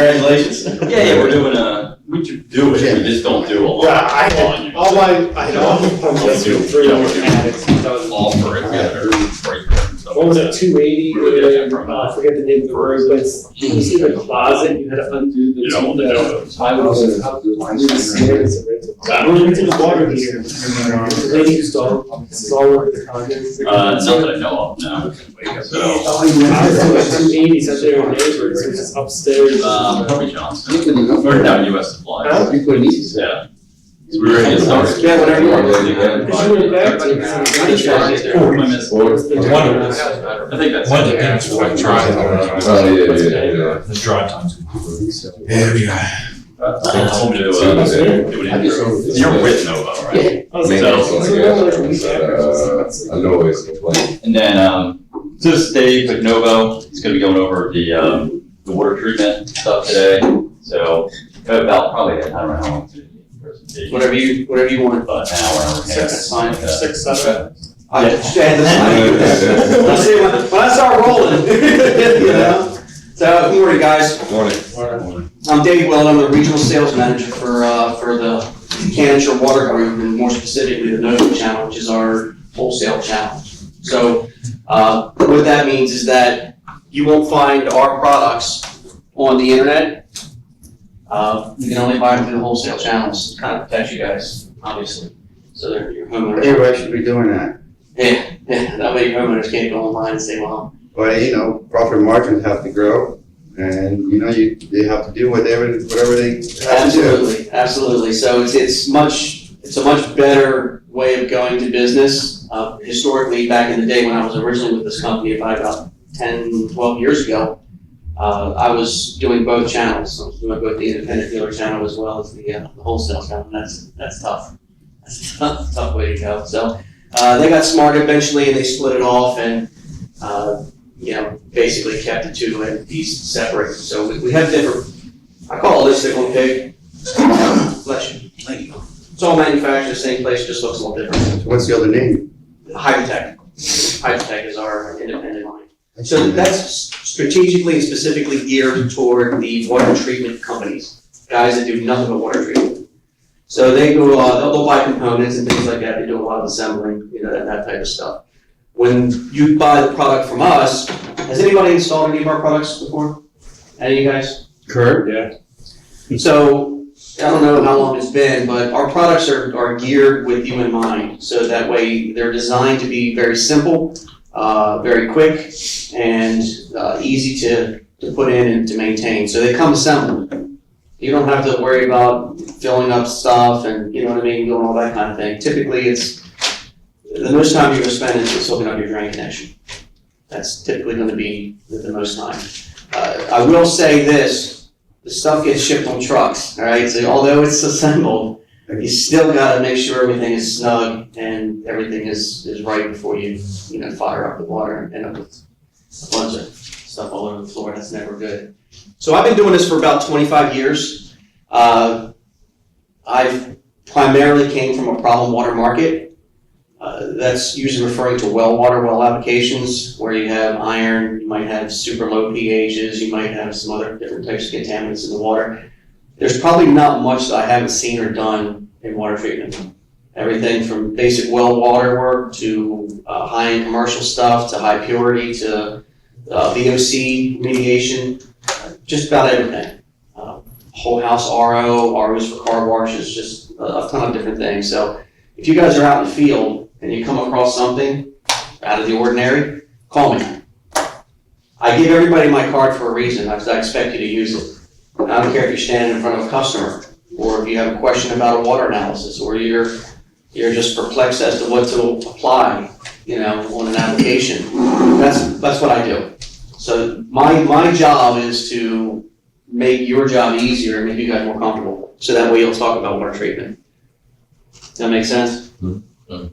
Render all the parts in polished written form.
Congratulations. Yeah, we're doing we do it, we just don't do a lot. Yeah, I know. Just do 3 yeah, we're addicts. offer it, break it. What was it, 280? I forget the name of the word, but you see the closet, you had to undo the. You don't want to do it. I was into the water heater. The lady who's all, this is all over the contents. Not that I know of, no. So, I was 280s up there with neighbors, it was upstairs. probably Johnson. Or down US Supply. Huh? Yeah. We were ready to start. Yeah, whatever you want. Because you went back to. I think that's. One depends what trying. The dry times. Yeah, we got. Do an intro. You're with Novo, right? I know it's the plan. And then, just Dave with Novo, he's gonna be going over the water treatment stuff today. So, about probably, I don't know how long. Whatever you want. About an hour. That's fine. 6, 7. I understand that. When I start rolling, you know. So, good morning, guys. Morning. I'm Dave Willett. I'm the regional sales manager for the Cannon Water Group, and more specifically the Novo channel, which is our wholesale channel. So, what that means is that you won't find our products on the internet. You can only buy them through the wholesale channels. Kind of protect you guys, obviously. So they're your homeowners. Everybody should be doing that. Yeah. That way your homeowners can't go online and say, well. But profit margins have to grow, and they have to do whatever they have to do. Absolutely. So it's a much better way of going to business. Historically, back in the day when I was originally with this company about 10, 12 years ago, I was doing both channels. I was doing both the independent dealer channel as well as the wholesale channel, and that's tough. That's a tough way to go. So they got smart eventually, and they split it off, and basically kept the two entities separate. So we have different. I call it lipstick on pig. Bless you. It's all manufactured the same place, just looks a little different. What's the other name? Hydrotech. Hydrotech is our independent line. So that's strategically and specifically geared toward the water treatment companies, guys that do nothing but water treatment. So they go, they'll buy components and things like that. They do a lot of assembling, that type of stuff. When you buy the product from us, has anybody installed any of our products before? Any of you guys? Kurt? Yeah. So I don't know how long it's been, but our products are geared with you in mind. So that way they're designed to be very simple, very quick, and easy to put in and to maintain. So they come assembled. You don't have to worry about filling up stuff and, doing all that kind of thing. Typically, it's the most time you're going to spend is hooking up your drain connection. That's typically going to be the most time. I will say this, the stuff gets shipped on trucks, all right? So although it's assembled, you still got to make sure everything is snug and everything is right before you fire up the water and end up with a bunch of stuff all over the floor. That's never good. So I've been doing this for about 25 years. I've primarily came from a problem water market. That's usually referring to well applications where you have iron, you might have super low pHs, you might have some other different types of contaminants in the water. There's probably not much that I haven't seen or done in water treatment. Everything from basic well water work to high-end commercial stuff to high purity to VOC remediation, just about everything. Whole house ROs for car washes, just a ton of different things. So if you guys are out in the field and you come across something out of the ordinary, call me. I give everybody my card for a reason, because I expect you to use it. And I don't care if you're standing in front of a customer, or if you have a question about a water analysis, or you're just perplexed as to what to apply, on an application. That's what I do. So my job is to make your job easier and make you guys more comfortable. So that way you'll talk about water treatment. Does that make sense? Mm-hmm.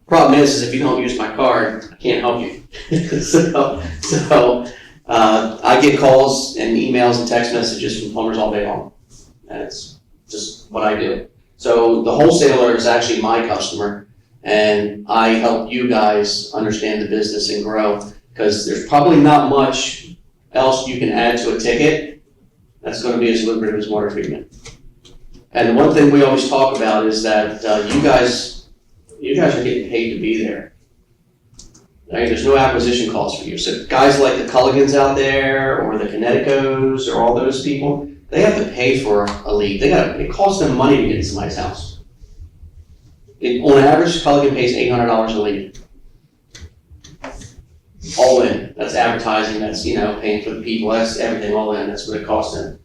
Problem is if you don't use my card, I can't help you. So I get calls and emails and text messages from plumbers all day long. That's just what I do. So the wholesaler is actually my customer, and I help you guys understand the business and grow, because there's probably not much else you can add to a ticket that's gonna be as lucrative as water treatment. And the one thing we always talk about is that, you guys are getting paid to be there. Right? There's no acquisition cost for you. So guys like the Culligans out there, or the Connecticos, or all those people, they have to pay for a lead. It costs them money to get in somebody's house. On average, Culligan pays $800 a lead. All in. That's advertising, that's, paying for the people, that's everything all in, that's what it costs them.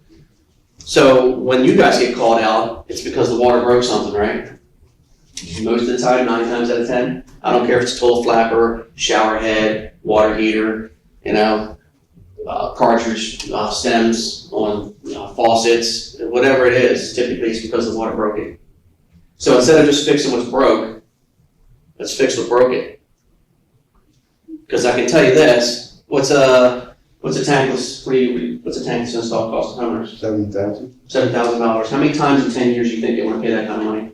So when you guys get called out, it's because the water broke something, right? Most of the time, 9 times out of 10. I don't care if it's toilet flapper, shower head, water heater, cartridge stems on faucets, whatever it is, typically it's because the water broke it. So instead of just fixing what's broke, let's fix what broke it. Because I can tell you this, what's a tankless install cost to homeowners? $7,000. $7,000. How many times in 10 years do you think they want to pay that kind of money?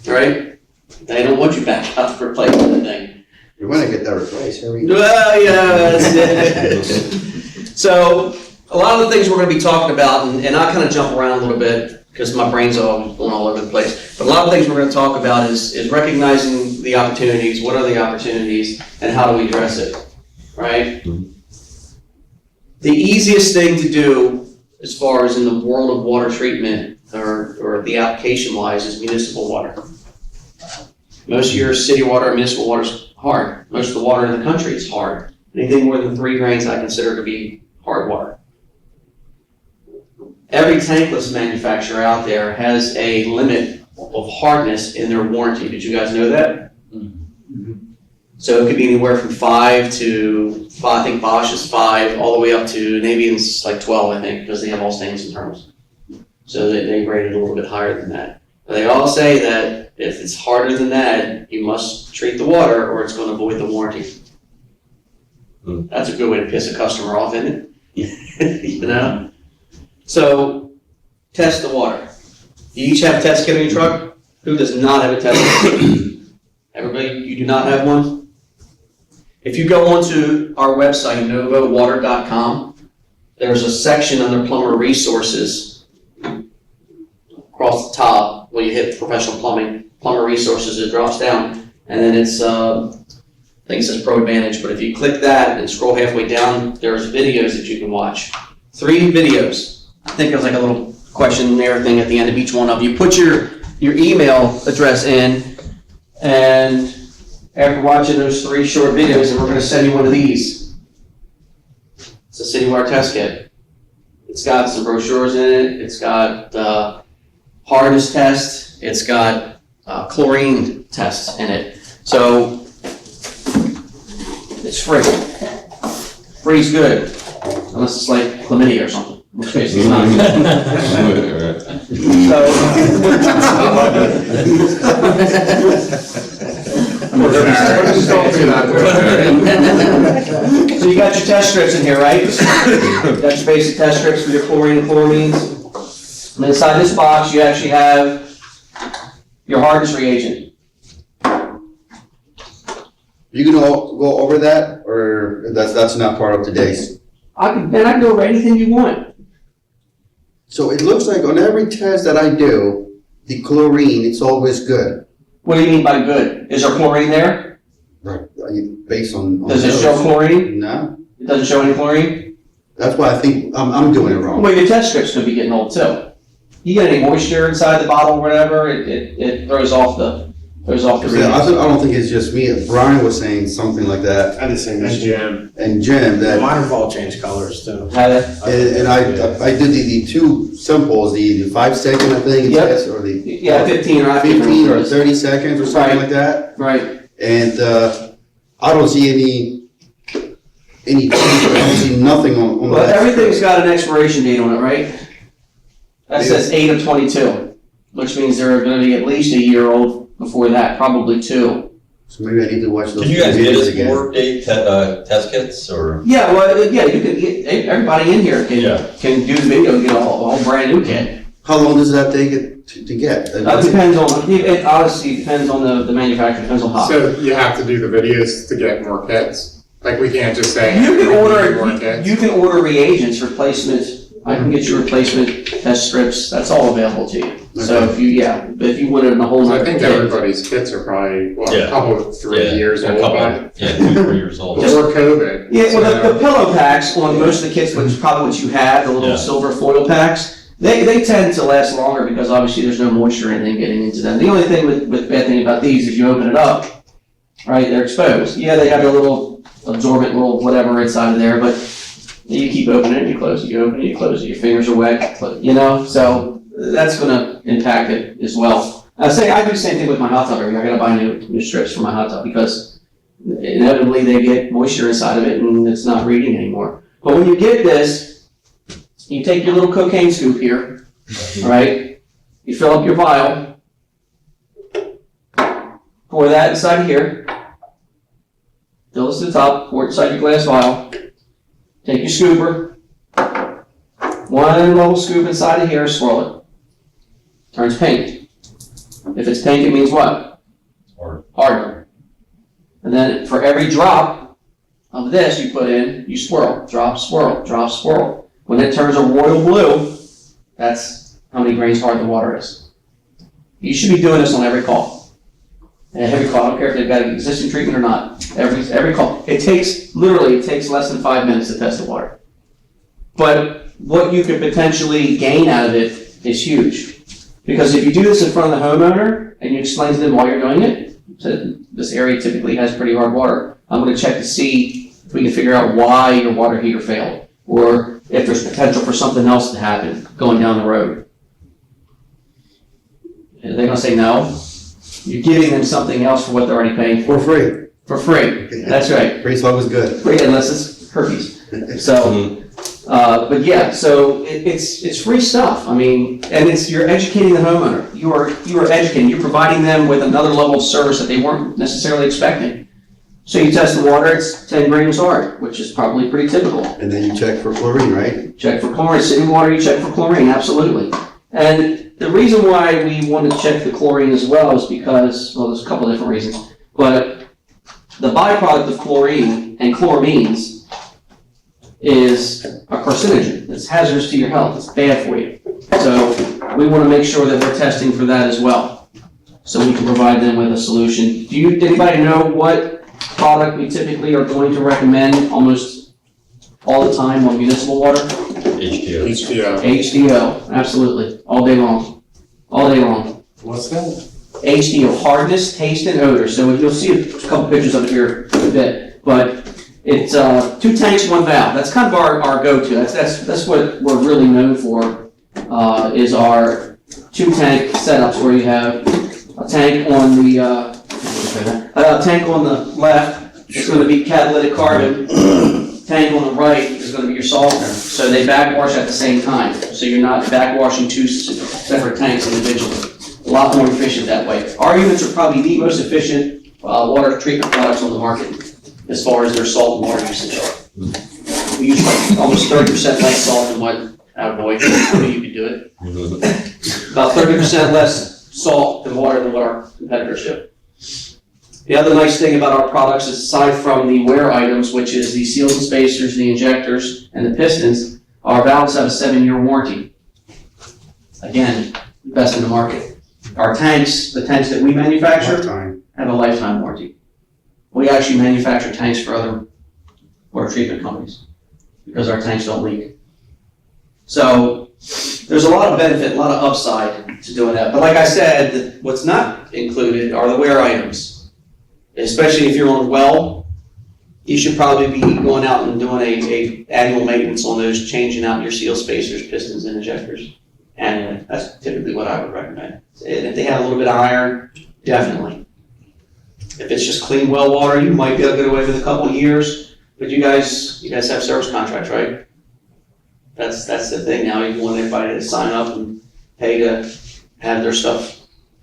Right? They don't want you back out to replace the thing. You're gonna get that replaced every. Well, yeah, that's it. So, a lot of the things we're going to be talking about, and I kind of jump around a little bit because my brain's all going all over the place. But a lot of things we're going to talk about is recognizing the opportunities. What are the opportunities, and how do we address it? Right? The easiest thing to do, as far as in the world of water treatment or the application wise, is municipal water. Most of your city water and municipal water is hard. Most of the water in the country is hard. Anything more than 3 grains I consider to be hard water. Every tankless manufacturer out there has a limit of hardness in their warranty. Did you guys know that? Mm-hmm. So it could be anywhere from 5 to, I think Bosch is 5, all the way up to Navian's like 12, I think, because they have all stainless and internals. So they rate it a little bit higher than that. But they all say that if it's harder than that, you must treat the water or it's going to void the warranty. That's a good way to piss a customer off, isn't it? So, test the water. You each have a test kit in your truck? Who does not have a test kit? Everybody, you do not have one? If you go onto our website, novowater.com, there's a section under plumber resources across the top. When you hit professional plumbing, plumber resources, it drops down, and then it's, I think it says Pro Advantage, but if you click that and scroll halfway down, there's videos that you can watch. 3 videos. I think there's like a little questionnaire thing at the end of each one of them. You put your email address in, and after watching those 3 short videos, and we're going to send you one of these. It's a City Water Test Kit. It's got some brochures in it. It's got hardness test. It's got chlorine tests in it. So it's free. Free's good, unless it's like chlamydia or something. In which case it's not So you got your test strips in here, right? You got your basic test strips for your chlorine and chloramines. And inside this box, you actually have your hardness reagent. You can go over that, or that's not part of today's? I can go over anything you want. So it looks like on every test that I do, the chlorine, it's always good. What do you mean by good? Is there chlorine there? Right. Based on Does it show chlorine? No. It doesn't show any chlorine? That's why I think I'm doing it wrong. Well, your test strip's gonna be getting old too. You get any moisture inside the bottle or whatever, it throws off the Yeah, I don't think it's just me. Brian was saying something like that, I just think that's Jim. and Jim, that, Mine have all changed colors too. and I did the 2 simples, the 5 second, I think, Yep. test, or the Yeah, 15 or 15 or 30 seconds or something Right. like that. Right. And I don't see any change, I don't see nothing on Well, that. everything's got an expiration date on it, right? That says 8 of 22, which means they're gonna be at least a year old before that, probably 2. So maybe I need to watch those. Can you guys get videos us again. more test kits, or? Yeah, well, yeah, you can get, everybody in here can do the video and get a whole brand new kit. How long does that take it to get? It depends on, it honestly depends on the manufacturer, depends on how. So you have to do the videos to get more kits? Like, we can't just say. You can we need more order, kits. you can order reagents, replacement, I can get you replacement test strips, that's all available to you. So if you, but if you wanted a whole So I nother think kit, everybody's kits are probably, well, Yeah. a couple, 3 years Yeah, old, a couple, but yeah, 2-3 years old. before COVID. yeah, well, so- the pillow packs on most of the kits, which is probably what you have, the little Yeah. silver foil packs, they tend to last longer because obviously there's no moisture or anything getting into them. The only thing with bad thing about these, if you open it up, right, they're exposed. Yeah, they have a little absorbent little whatever inside of there, but you keep opening it, you close it, you open it, you close it, your fingers are wet, but, so that's gonna impact it as well. I do the same thing with my hot tub. I gotta buy new strips for my hot tub because inevitably they get moisture inside of it and it's not reading anymore. But when you get this, you take your little cocaine scoop here, right? You fill up your vial, pour that inside of here, fill this to the top, pour it inside your glass vial, take your scooper, one little scoop inside of here, swirl it. Turns pink. If it's pink, it means what? Hardened. And then for every drop of this you put in, you swirl, drop, swirl, drop, swirl. When it turns a royal blue, that's how many grains hard the water is. You should be doing this on every call. And every call, I don't care if they've got an existing treatment or not. Every call. It takes less than 5 minutes to test the water. But what you could potentially gain out of it is huge. Because if you do this in front of the homeowner and you explain to them why you're doing it, so this area typically has pretty hard water. I'm going to check to see if we can figure out why your water heater failed, or if there's potential for something else to happen going down the road. And they're going to say no. You're giving them something else for what they're already paying for. For free. For free. That's right. Free smoke is good. Free unless it's herpes. So, but yeah, so it's free stuff. I mean, and you're educating the homeowner. You are educating. You're providing them with another level of service that they weren't necessarily expecting. So you test the water, it's 10 grains hard, which is probably pretty typical. And then you check for chlorine, right? Check for chlorine. City water, you check for chlorine, absolutely. And the reason why we want to check the chlorine as well is because, well, there's a couple different reasons, but the byproduct of chlorine and chloramines is a carcinogen. It's hazardous to your health. It's bad for you. So we want to make sure that we're testing for that as well, so we can provide them with a solution. Did anybody know what product we typically are going to recommend almost all the time on municipal water? HTO. HDO. HDO, absolutely, all day long, all day long. What's that? HDO, hardness, taste, and odor. So you'll see a couple pictures of it here in a bit, but it's 2 tanks, 1 valve. That's kind of our go-to. That's what we're really known for, is our 2 tank setups where you have a tank on the tank on the left is going to be catalytic carbon. Tank on the right is going to be your softener. So they backwash at the same time. So you're not backwashing 2 separate tanks individually. A lot more efficient that way. Our units are probably the most efficient water treatment products on the market as far as their salt and water usage. We use like almost 30% less salt than what, boy, you could do it. About 30% less salt and water than what our competitors do. The other nice thing about our products is, aside from the wear items, which is the seals and spacers, the injectors, and the pistons, our valves have a 7-year warranty. Again, best in the market. Our tanks, the tanks that we manufacture, Lifetime. have a lifetime warranty. We actually manufacture tanks for other water treatment companies because our tanks don't leak. So there's a lot of benefit, a lot of upside to doing that. But like I said, what's not included are the wear items. Especially if you're on a well, you should probably be going out and doing a annual maintenance on those, changing out your seal spacers, pistons, and injectors. And that's typically what I would recommend. And if they have a little bit of iron, definitely. If it's just clean well water, you might be able to get away with a couple of years, but you guys have service contracts, right? That's the thing now. You want everybody to sign up and pay to have their stuff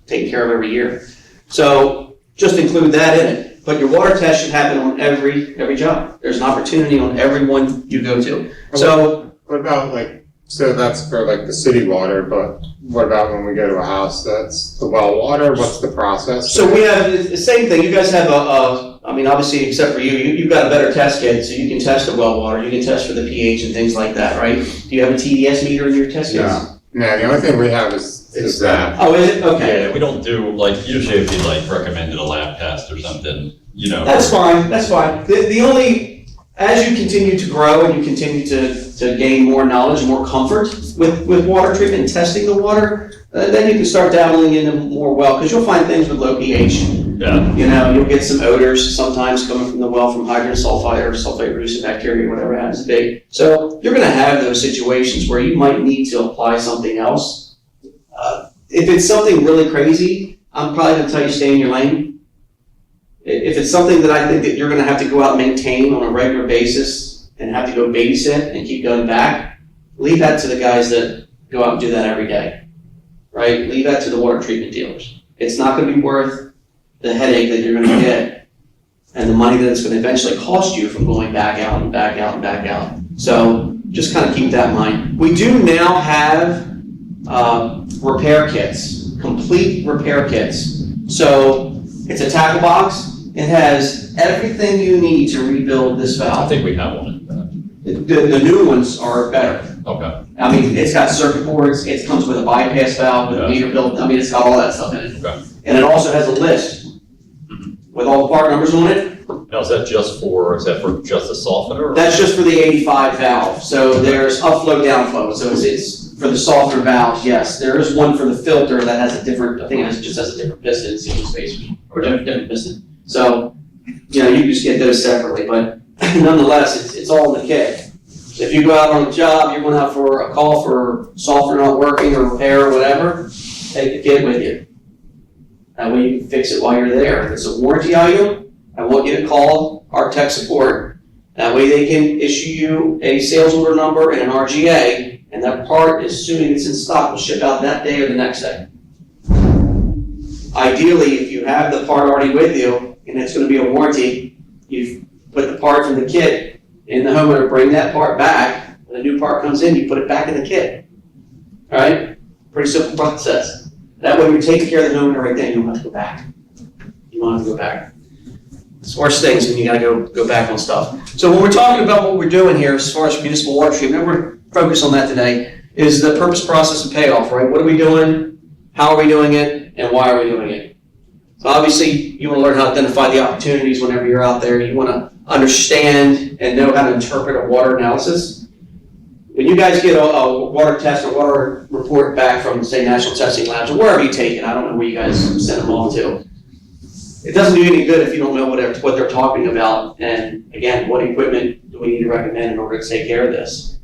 taken care of every year. So just include that in it. But your water test should happen on every job. There's an opportunity on every one you go to. So What about so that's for the city water, but what about when we go to a house that's the well water? What's the process? we have the same thing. You guys have a I mean, obviously, except for you, you've got a better test kit, so you can test the well water, you can test for the pH and things like that, right? Do you have a TDS meter in your test kits? No. No, the only thing we have is It's that. Oh, is it? Okay. Yeah, we don't do, like, usually if you like recommended a lab test or something, you know. That's fine, that's fine. The only, as you continue to grow and you continue to gain more knowledge and more comfort with water treatment and testing the water, then you can start dabbling into more well, because you'll find things with low pH. Yeah. You know, you'll get some odors sometimes coming from the well from hydrogen sulfide or sulfate-reducing bacteria, whatever it happens to be. So you're gonna have those situations where you might need to apply something else. If it's something really crazy, I'm probably gonna tell you stay in your lane. If it's something that I think that you're gonna have to go out and maintain on a regular basis and have to go babysit and keep going back, leave that to the guys that go out and do that every day, right? Leave that to the water treatment dealers. It's not gonna be worth the headache that you're gonna get and the money that it's gonna eventually cost you from going back out and back out and back out. So just kind of keep that in mind. We do now have repair kits, complete repair kits. So it's a tackle box. It has everything you need to rebuild this I valve. think we have one. The new ones are better. Okay. I mean, it's got circuit boards, it comes with a bypass valve, with a meter built, I mean, it's got all that stuff in it. Okay. And it also has a list with all the part numbers on it. Now, is that just for the softener? Or? That's just for the 85 valve. So there's upflow, downflow. So it's for the softener valves, yes. There is one for the filter that has a different, I think it just has a different piston, single spacer, or different piston. So, you know, you just get those separately, but nonetheless, it's all in the kit. So if you go out on a job, you're going out for a call for softener not working or repair or whatever, take the kit with you. That way you can fix it while you're there. If it's a warranty item, I want you to call our tech support. That way they can issue you a sales order number and an RGA, and that part, assuming it's in stock, will ship out that day or the next day. Ideally, if you have the part already with you, and it's going to be a warranty, you put the part from the kit in the homeowner, bring that part back. When a new part comes in, you put it back in the kit. All right? Pretty simple process. That way you're taking care of the homeowner right there, you don't have to go back. You don't have to go back. It's worse things when you gotta go back on stuff. So when we're talking about what we're doing here as far as municipal water treatment, we're focused on that today, is the purpose, process, and payoff, right? What are we doing? How are we doing it? And why are we doing it? So obviously, you want to learn how to identify the opportunities whenever you're out there. You want to understand and know how to interpret a water analysis. When you guys get a water test or water report back from, say, National Testing Labs, or wherever you take it, I don't know where you guys send them all to. It doesn't do any good if you don't know what they're talking about. And again, what equipment do we need to recommend in order to take care of this?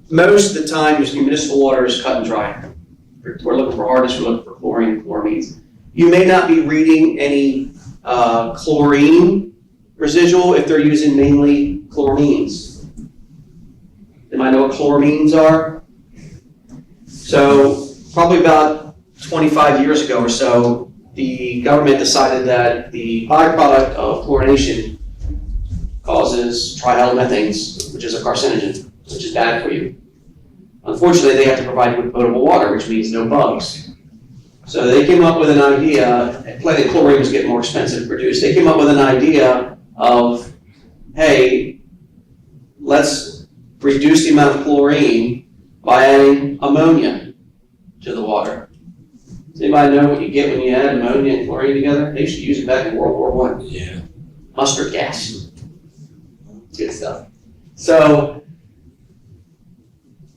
Most of the time, your municipal water is cut and dry. We're looking for hardness, we're looking for chlorine, chloramines. You may not be reading any chlorine residual if they're using mainly chloramines. They might know what chloramines are. So probably about 25 years ago or so, the government decided that the byproduct of chlorination causes trihalomethanes, which is a carcinogen, which is bad for you. Unfortunately, they have to provide you with potable water, which means no bugs. So they came up with an idea, plenty chlorine was getting more expensive to produce. They came up with an idea of, hey, let's reduce the amount of chlorine by adding ammonia to the water. Does anybody know what you get when you add ammonia and chlorine together? They used to use it back in World War I. Yeah. Mustard gas. Good stuff. So,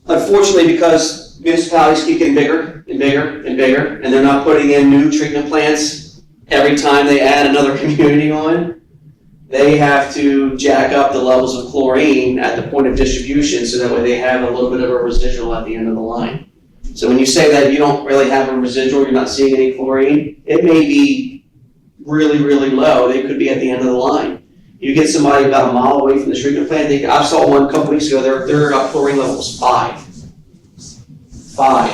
unfortunately, because municipalities keep getting bigger and bigger and bigger, and they're not putting in new treatment plants every time they add another community on, they have to jack up the levels of chlorine at the point of distribution so that way they have a little bit of a residual at the end of the line. So when you say that you don't really have a residual, you're not seeing any chlorine, it may be really, really low. They could be at the end of the line. You get somebody about a mile away from the treatment plant, I saw one a couple weeks ago, their chlorine level was 5. 5.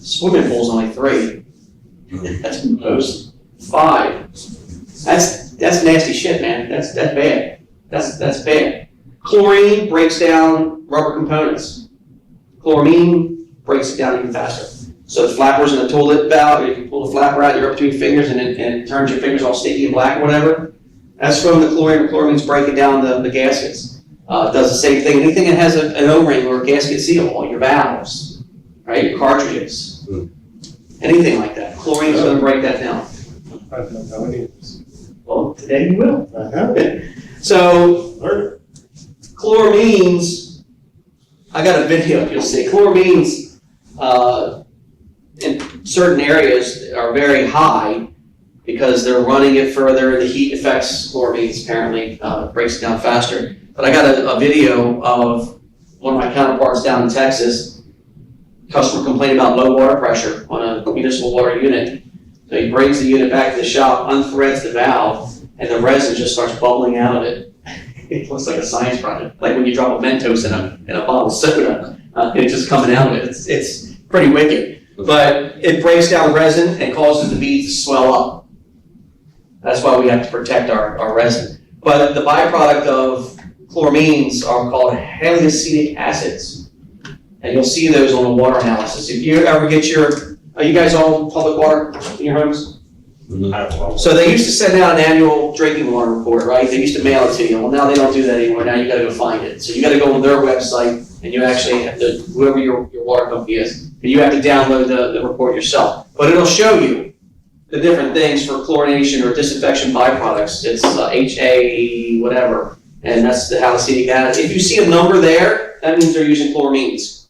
Swimming pool's only 3. That's most. 5. That's nasty shit, man. That's bad. That's bad. Chlorine breaks down rubber components. Chloramine breaks it down even faster. So the flappers in the toilet valve, if you pull the flapper out, you're up between fingers and it turns your fingers all sticky and black or whatever, That's from the chlorine. Chlorine's breaking down the gaskets. It does the same thing. Anything that has an O-ring or a gasket seal, all your valves, right? Your cartridges, anything like that. Chlorine's going to break that down. I don't know any of this. Well, today you will. I have Okay. So chloramines, I got a video you'll see. Chloramines in certain areas are very high because they're running it further. The heat affects chloramines, apparently, breaks it down faster. But I got a video of one of my counterparts down in Texas. Customer complained about low water pressure on a municipal water unit. So he brings the unit back to the shop, unthreads the valve, and the resin just starts bubbling out of it. It looks like a science project, like when you drop a Mentos in a bottle of soda. It's just coming out of it. It's pretty wicked. But it breaks down resin and causes the beads to swell up. That's why we have to protect our resin. But the byproduct of chloramines are called haloacetic acids. And you'll see those on the water analysis. If you ever get are you guys all public water in your homes? So they used to send out an annual drinking water report, right? They used to mail it to you. Well, now they don't do that anymore. Now you gotta go find it. So you gotta go on their website and you actually have to, whoever your water company is, and you have to download the report yourself. But it'll show you the different things for chlorination or disinfection byproducts. It's HA whatever, and that's the haloacetic acid. If you see a number there, that means they're using chloramines.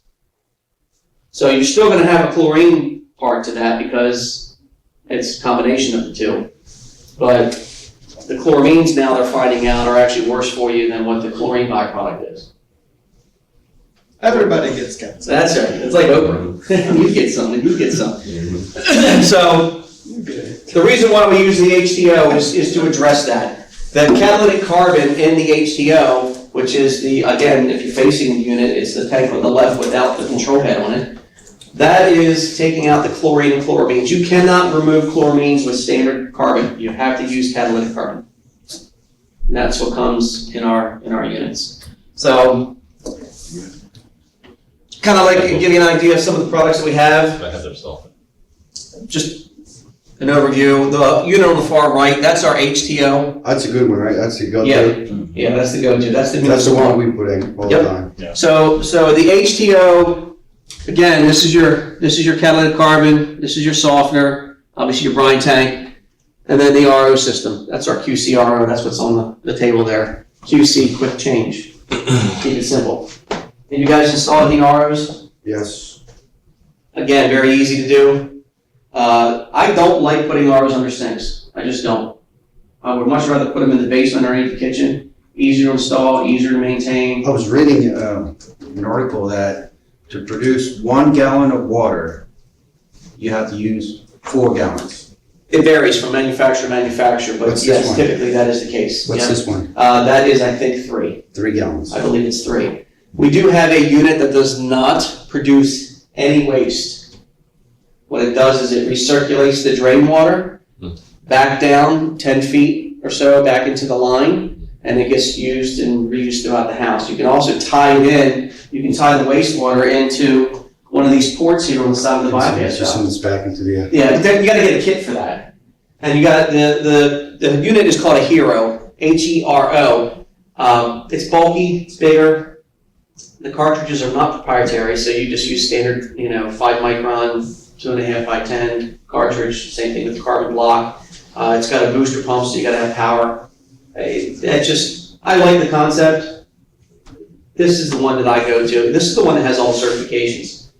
So you're still gonna have a chlorine part to that because it's a combination of the two. But the chloramines now they're finding out are actually worse for you than what the chlorine byproduct is. Everybody gets cancer. So that's right. It's like Oprah. You get some, and you get some. So the reason why we use the HTO is to address that. The catalytic carbon in the HTO, which is again, if you're facing the unit, it's the tank on the left without the control head on it. That is taking out the chlorine and chloramines. You cannot remove chloramines with standard carbon. You have to use catalytic carbon. And that's what comes in our units. So, kind of like give you an idea of some of the products that we have. I have their stuff. Just an overview. The unit on the far right, that's our HTO. That's a good one, right? That's the go-to. Yeah, that's the go-to. That's the one we put in all the time. So the HTO. Again, this is your catalytic carbon, this is your softener, obviously your brine tank, and then the RO system. That's our QC RO, that's what's on the table there. QC, quick change. Keep it simple. Have you guys installed any ROs? Yes. Again, very easy to do. I don't like putting ROs under sinks. I just don't. I would much rather put them in the basement or underneath the kitchen. Easier to install, easier to maintain. I was reading an article that to produce 1 gallon of water, you have to use 4 gallons. It varies from manufacturer to manufacturer, but What's this yes, one? typically that is the case. What's Yeah. this one? That is, I think, 3. 3 gallons. I believe it's 3. We do have a unit that does not produce any waste. What it does is it recirculates the drain water back down 10 feet or so back into the line, and it gets used and reused throughout the house. You can also tie it in. You can tie the wastewater into one of these ports here on the side of the bypass Just valve. sends back into the. Yeah, but then you got to get a kit for that. And you got the unit is called a Hero, HERO. It's bulky, it's bigger. The cartridges are not proprietary, so you just use standard, 5 micron, 2.5 by 10 cartridge. Same thing with the carbon block. It's got a booster pump, so you got to have power. I like the concept. This is the one that I go to. This is the one that has all the certifications.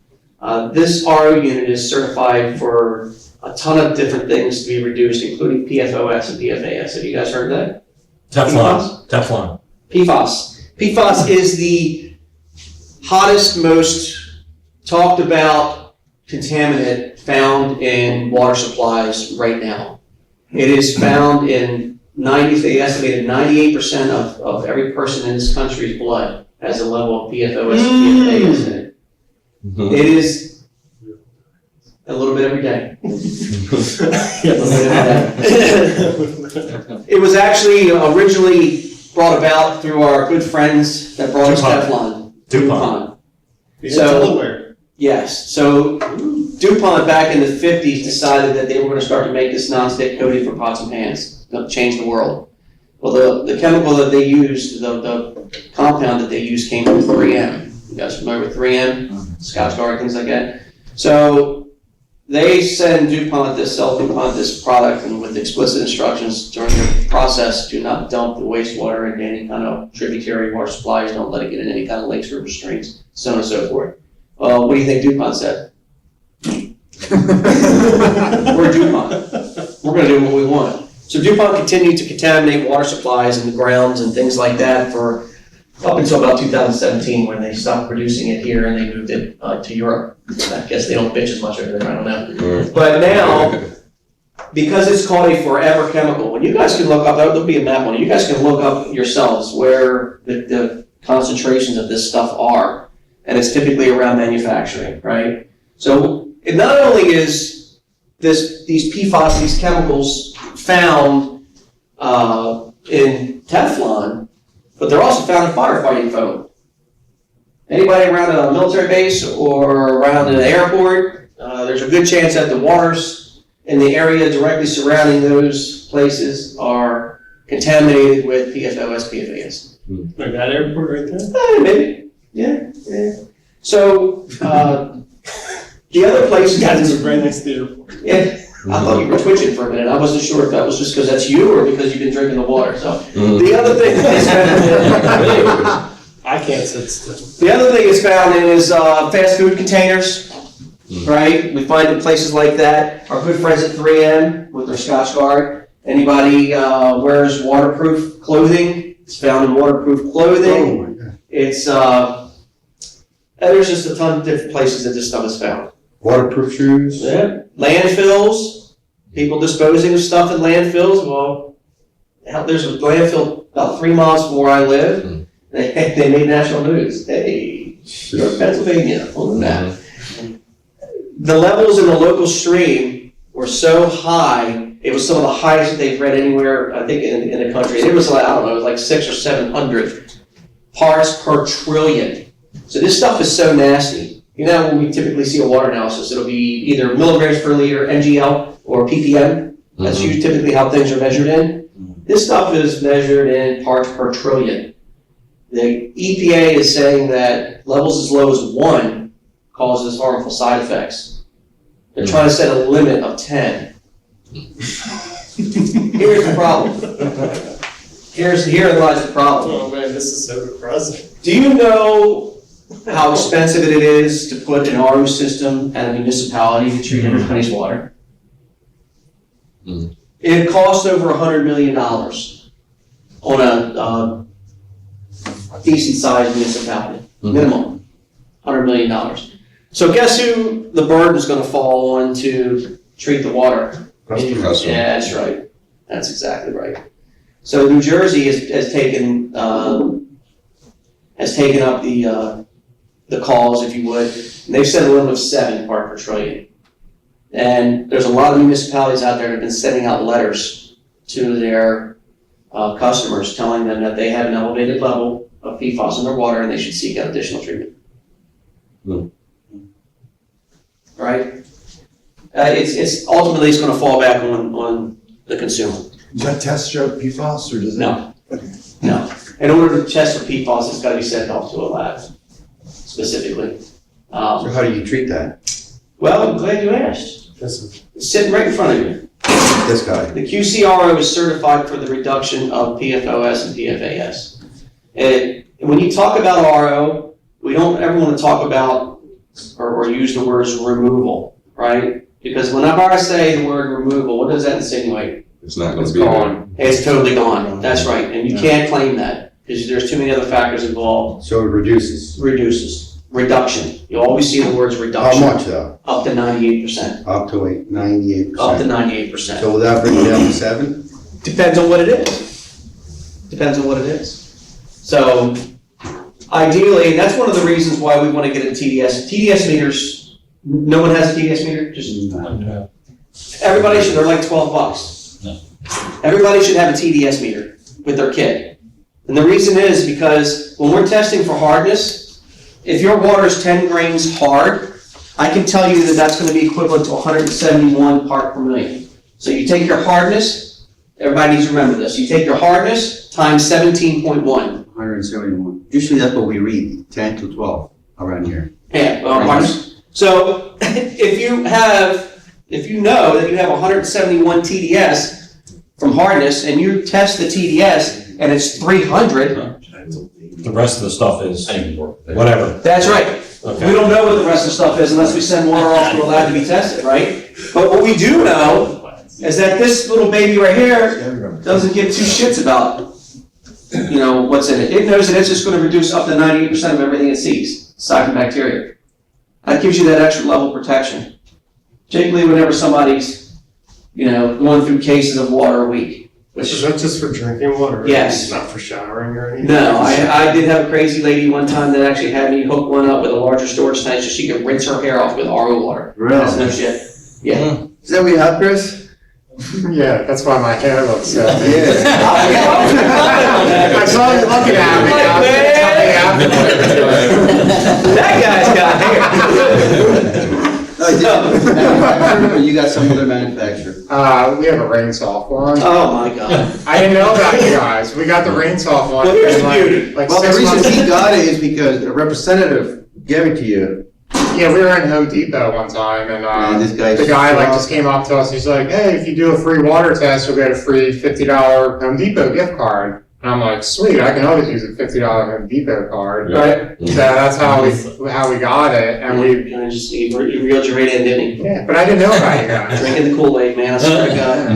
This RO unit is certified for a ton of different things to be reduced, including PFOS and PFAS. Have you guys heard that? Teflon. PFAS. PFAS is the hottest, most talked about contaminant found in water supplies right now. It is found in they estimated 98% of every person in this country's blood has a level of PFOS and PFAS in it. It is a little bit every day. It was actually originally brought about through our good friends that brought us Teflon. DuPont. Delaware. Yes. So DuPont back in the 50s decided that they were going to start to make this nonstick coating for pots and pans. Going to change the world. Well, the chemical that they used, the compound that they used came from 3M. You guys familiar with 3M? Scotch Guard, things like that. So they sell DuPont this product, and with explicit instructions during the process, do not dump the wastewater into any kind of tributary water supplies, don't let it get in any kind of lakes, rivers, streams, so on and so forth. What do you think DuPont said? We're DuPont. We're gonna do what we want. So DuPont continued to contaminate water supplies in the grounds and things like that for up until about 2017, when they stopped producing it here and they moved it to Europe. I guess they don't bitch as much over there, I don't know. But now, because it's called a forever chemical, when you guys can look up, there'll be a map on it, you guys can look up yourselves where the concentrations of this stuff are, and it's typically around manufacturing, right? So it not only is these PFAS, these chemicals found in Teflon, but they're also found in firefighting foam. Anybody around a military base or around an airport, there's a good chance that the waters in the area directly surrounding those places are contaminated with PFOS, PFAS. Like that airport right there? Maybe, yeah. So, the other place That's right next to the airport. yeah, I thought you were twitching for a minute. I wasn't sure if that was just because that's you or because you've been drinking the water. So the other thing that's found, I can't sit still. the other thing is found in is fast food containers, right? We find in places like that. Our good friends at 3M with their Scotch Guard. Anybody wears waterproof clothing? It's found in waterproof clothing. Oh, my God. It's there's just a ton of different places that this stuff is found. Waterproof shoes. Yeah. Landfills, people disposing of stuff in landfills. Well, hell, there's a landfill about 3 miles from where I live. They made national news. Hey, you're in Pennsylvania on the map. The levels in the local stream were so high, it was some of the highest that they've read anywhere, I think, in the country. It was like, I don't know, it was like 600 or 700 parts per trillion. So this stuff is so nasty. You know, when we typically see a water analysis, it'll be either milligrams per liter, MGL, or ppm. That's usually typically how things are measured in. This stuff is measured in parts per trillion. The EPA is saying that levels as low as 1 causes harmful side effects. They're trying to set a limit of 10. Here's the problem. Here lies the problem. Oh man, this is so depressing. Do you know how expensive it is to put an RO system at a municipality to treat everybody's water? It costs over $100 million on a decent sized municipality, minimum, $100 million. So guess who the burden is going to fall on to treat the water? Customers. Yeah, that's right. That's exactly right. So New Jersey has taken up the calls, if you would, and they've set a limit of 7 parts per trillion. And there's a lot of municipalities out there that have been sending out letters to their customers telling them that they have an elevated level of PFAS in their water and they should seek out additional treatment. Right? It's ultimately it's going to fall back on the consumer. Does that test show PFAS or does it? No. In order to test for PFAS, it's got to be sent off to a lab specifically. So how do you treat that? Well, I'm glad you asked. It's sitting right in front of you. This guy. The QCRO is certified for the reduction of PFOS and PFAS. And when you talk about RO, we don't ever want to talk about or use the words removal, right? Because whenever I say the word removal, what does that insinuate? It's not going It's to be gone. It's totally gone. That's right. And you can't claim that because there's too many other factors involved. So it reduces. Reduces. Reduction. You always see the words How reduction. much though? Up to 98%. Up to 98%. Up to 98%. So will that bring it down to 7? Depends on what it is. Depends on what it is. So ideally, and that's one of the reasons why we want to get a TDS. TDS meters, no one has a TDS meter? Just everybody should, they're like $12. No. Everybody should have a TDS meter with their kit. And the reason is because when we're testing for hardness, if your water is 10 grains hard, I can tell you that that's going to be equivalent to 171 part per million. So you take your hardness everybody needs to remember this. You take your hardness times 17.1. 171. Usually that's what we read, 10 to 12 around here. Yeah, hardness. So if you know that you have 171 TDS from hardness and you test the TDS and it's 300, The rest of the stuff is I didn't work with that. whatever. that's right. Okay. We don't know what the rest of the stuff is unless we send water off to a lab to be tested, right? But what we do know is that this little baby right here doesn't give two shits about, what's in it. It knows that it's just going to reduce up to 98% of everything it sees, aside from bacteria. That gives you that extra level of protection. Particularly whenever somebody's, going through cases of water a week. Is that just for drinking water? Yes. Not for showering or anything? No, I did have a crazy lady one time that actually had me hook one up with a larger storage tank so she could rinse her hair off with RO water. That's no shit. Yeah. Is that what you have, Chris? Yeah, that's why my hair looks so. Yeah. I saw you looking at me. That guy's got hair. Manufacturer, or you got some other manufacturer? We have a rain soft one. Oh my god. I didn't know about you guys. We got the rain soft one. Well, here's the and beauty. Like Well, the 6 reason months. he got it is because a representative gave it to you. Yeah, we were in Home Depot one time, and And this guy's the guy just came up to us. He's like, "Hey, if you do a free water test, you'll get a free $50 Home Depot gift card." And I'm like, "Sweet, I can always use a $50 Home Depot card." Right? So that's how we got it, and we. Kind of just, he reeled you right in, didn't he? Yeah, but I didn't know about you guys. Drinking the Kool-Aid, man, I swear to God.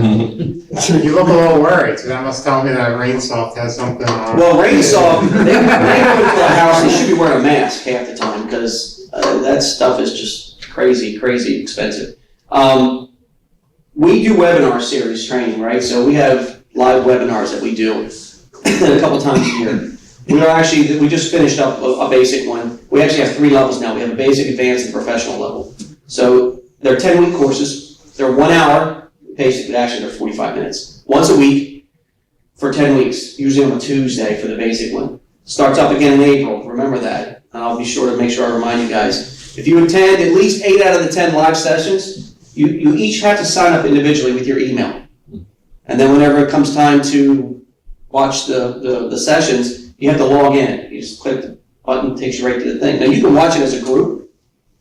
You look a little worried, so that must tell me that Rain Soft has something on. Well, Rain Soft, they go into a house, they should be wearing a mask half the time, because that stuff is just crazy, crazy expensive. We do webinar series training, right? So we have live webinars that we do a couple times a year. We just finished up a basic one. We actually have 3 levels now. We have a basic, advanced, and professional level. So they're 10-week courses. They're 1 hour. Basically, actually, they're 45 minutes. Once a week for 10 weeks, usually on a Tuesday for the basic one. Starts up again in April. Remember that. And I'll be sure to make sure I remind you guys. If you attend at least 8 out of the 10 live sessions, you each have to sign up individually with your email. And then whenever it comes time to watch the sessions, you have to log in. You just click the button, it takes you right to the thing. Now you can watch it as a group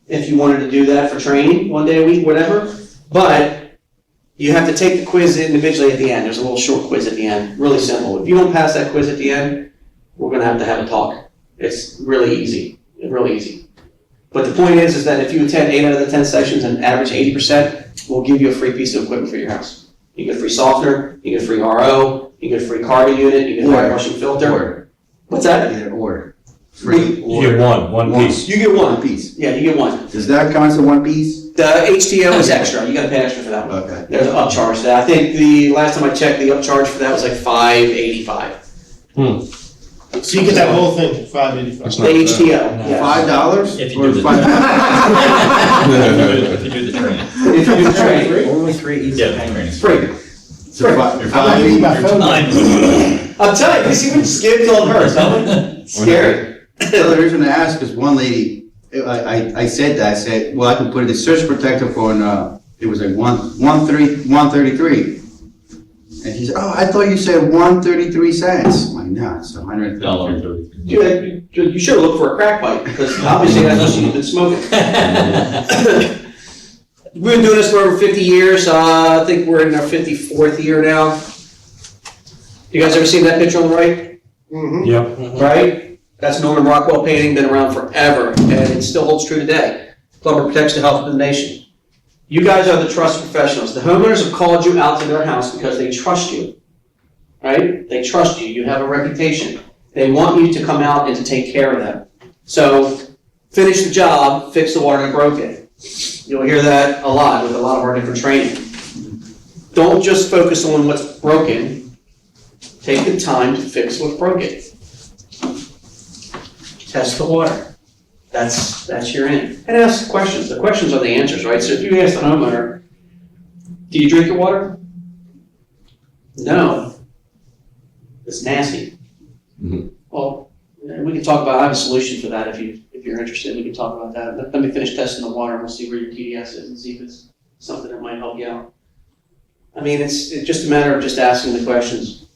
if you wanted to do that for training 1 day a week, whatever. But you have to take the quiz individually at the end. There's a little short quiz at the end, really simple. If you don't pass that quiz at the end, we're going to have a talk. It's really easy, really easy. But the point is that if you attend 8 out of the 10 sessions and average 80%, we'll give you a free piece of equipment for your house. You get a free softener, you get a free RO, you get a free carbon unit, you get a fire brushing filter. Order. What's that? You get an order. Free. You get one piece. You get one. One piece. Yeah, you get one. Does that count as a one piece? The HTO is extra. You got to pay extra for that one. Okay. There's an upcharge to that. I think the last time I checked, the upcharge for that was like $585. So you get that whole thing for $5.85. The HTO. Yeah. $5? If you Or do the- $5? If you do the training. If you do the training, Only 3 easy. Yeah, the training. it's free. So I'm gonna give you my phone number. I'm telling you, you see when skin till it hurts, don't it? Scary. So the reason I asked is one lady, I said that, I said, well, I can put the surge protector for, it was like 133. And she said, oh, I thought you said 133 cents. I'm like, no, it's 133. You should have looked for a crack pipe, because obviously that's what she's been smoking. We've been doing this for over 50 years. I think we're in our 54th year now. You guys ever seen that picture on the right? Mm-hmm. Yep. Right? That's Norman Rockwell painting, been around forever, and it still holds true today. Plumber protects the health of the nation. You guys are the trusted professionals. The homeowners have called you out to their house because they trust you. Right? They trust you. You have a reputation. They want you to come out and to take care of them. So, finish the job, fix the water that broke it. You'll hear that a lot with a lot of our different training. Don't just focus on what's broken. Take the time to fix what's broken. Test the water. That's your end. And ask questions. The questions are the answers, right? So if you ask the homeowner, do you drink your water? No. It's nasty. Mhm. Well, we can talk about, I have a solution for that if you're interested. We can talk about that. Let me finish testing the water and we'll see where your TDS is and see if it's something that might help you out. I mean, it's just a matter of just asking the questions.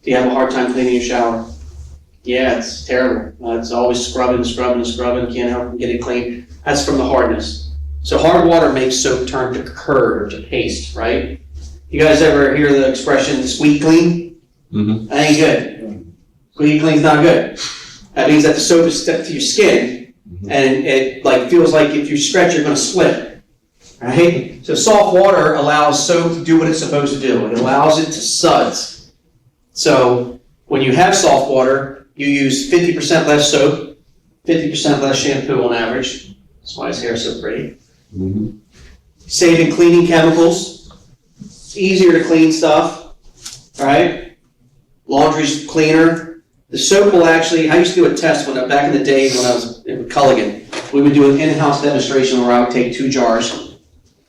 Do you have a hard time cleaning your shower? Yeah, it's terrible. It's always scrubbing, can't help get it clean. That's from the hardness. So hard water makes soap turn to curd or to paste, right? You guys ever hear the expression squeak clean? Mm-hmm. That ain't good. Squeak clean's not good. That means that the soap is stuck to your skin, and it like feels like if you stretch, you're going to split. Right? So soft water allows soap to do what it's supposed to do. It allows it to suds. So when you have soft water, you use 50% less soap, 50% less shampoo on average. That's why his hair is so pretty. Mm-hmm. Saving cleaning chemicals. It's easier to clean stuff, right? Laundry's cleaner. The soap will actually, I used to do a test back in the day when I was in Culligan. We would do an in-house demonstration where I would take 2 jars,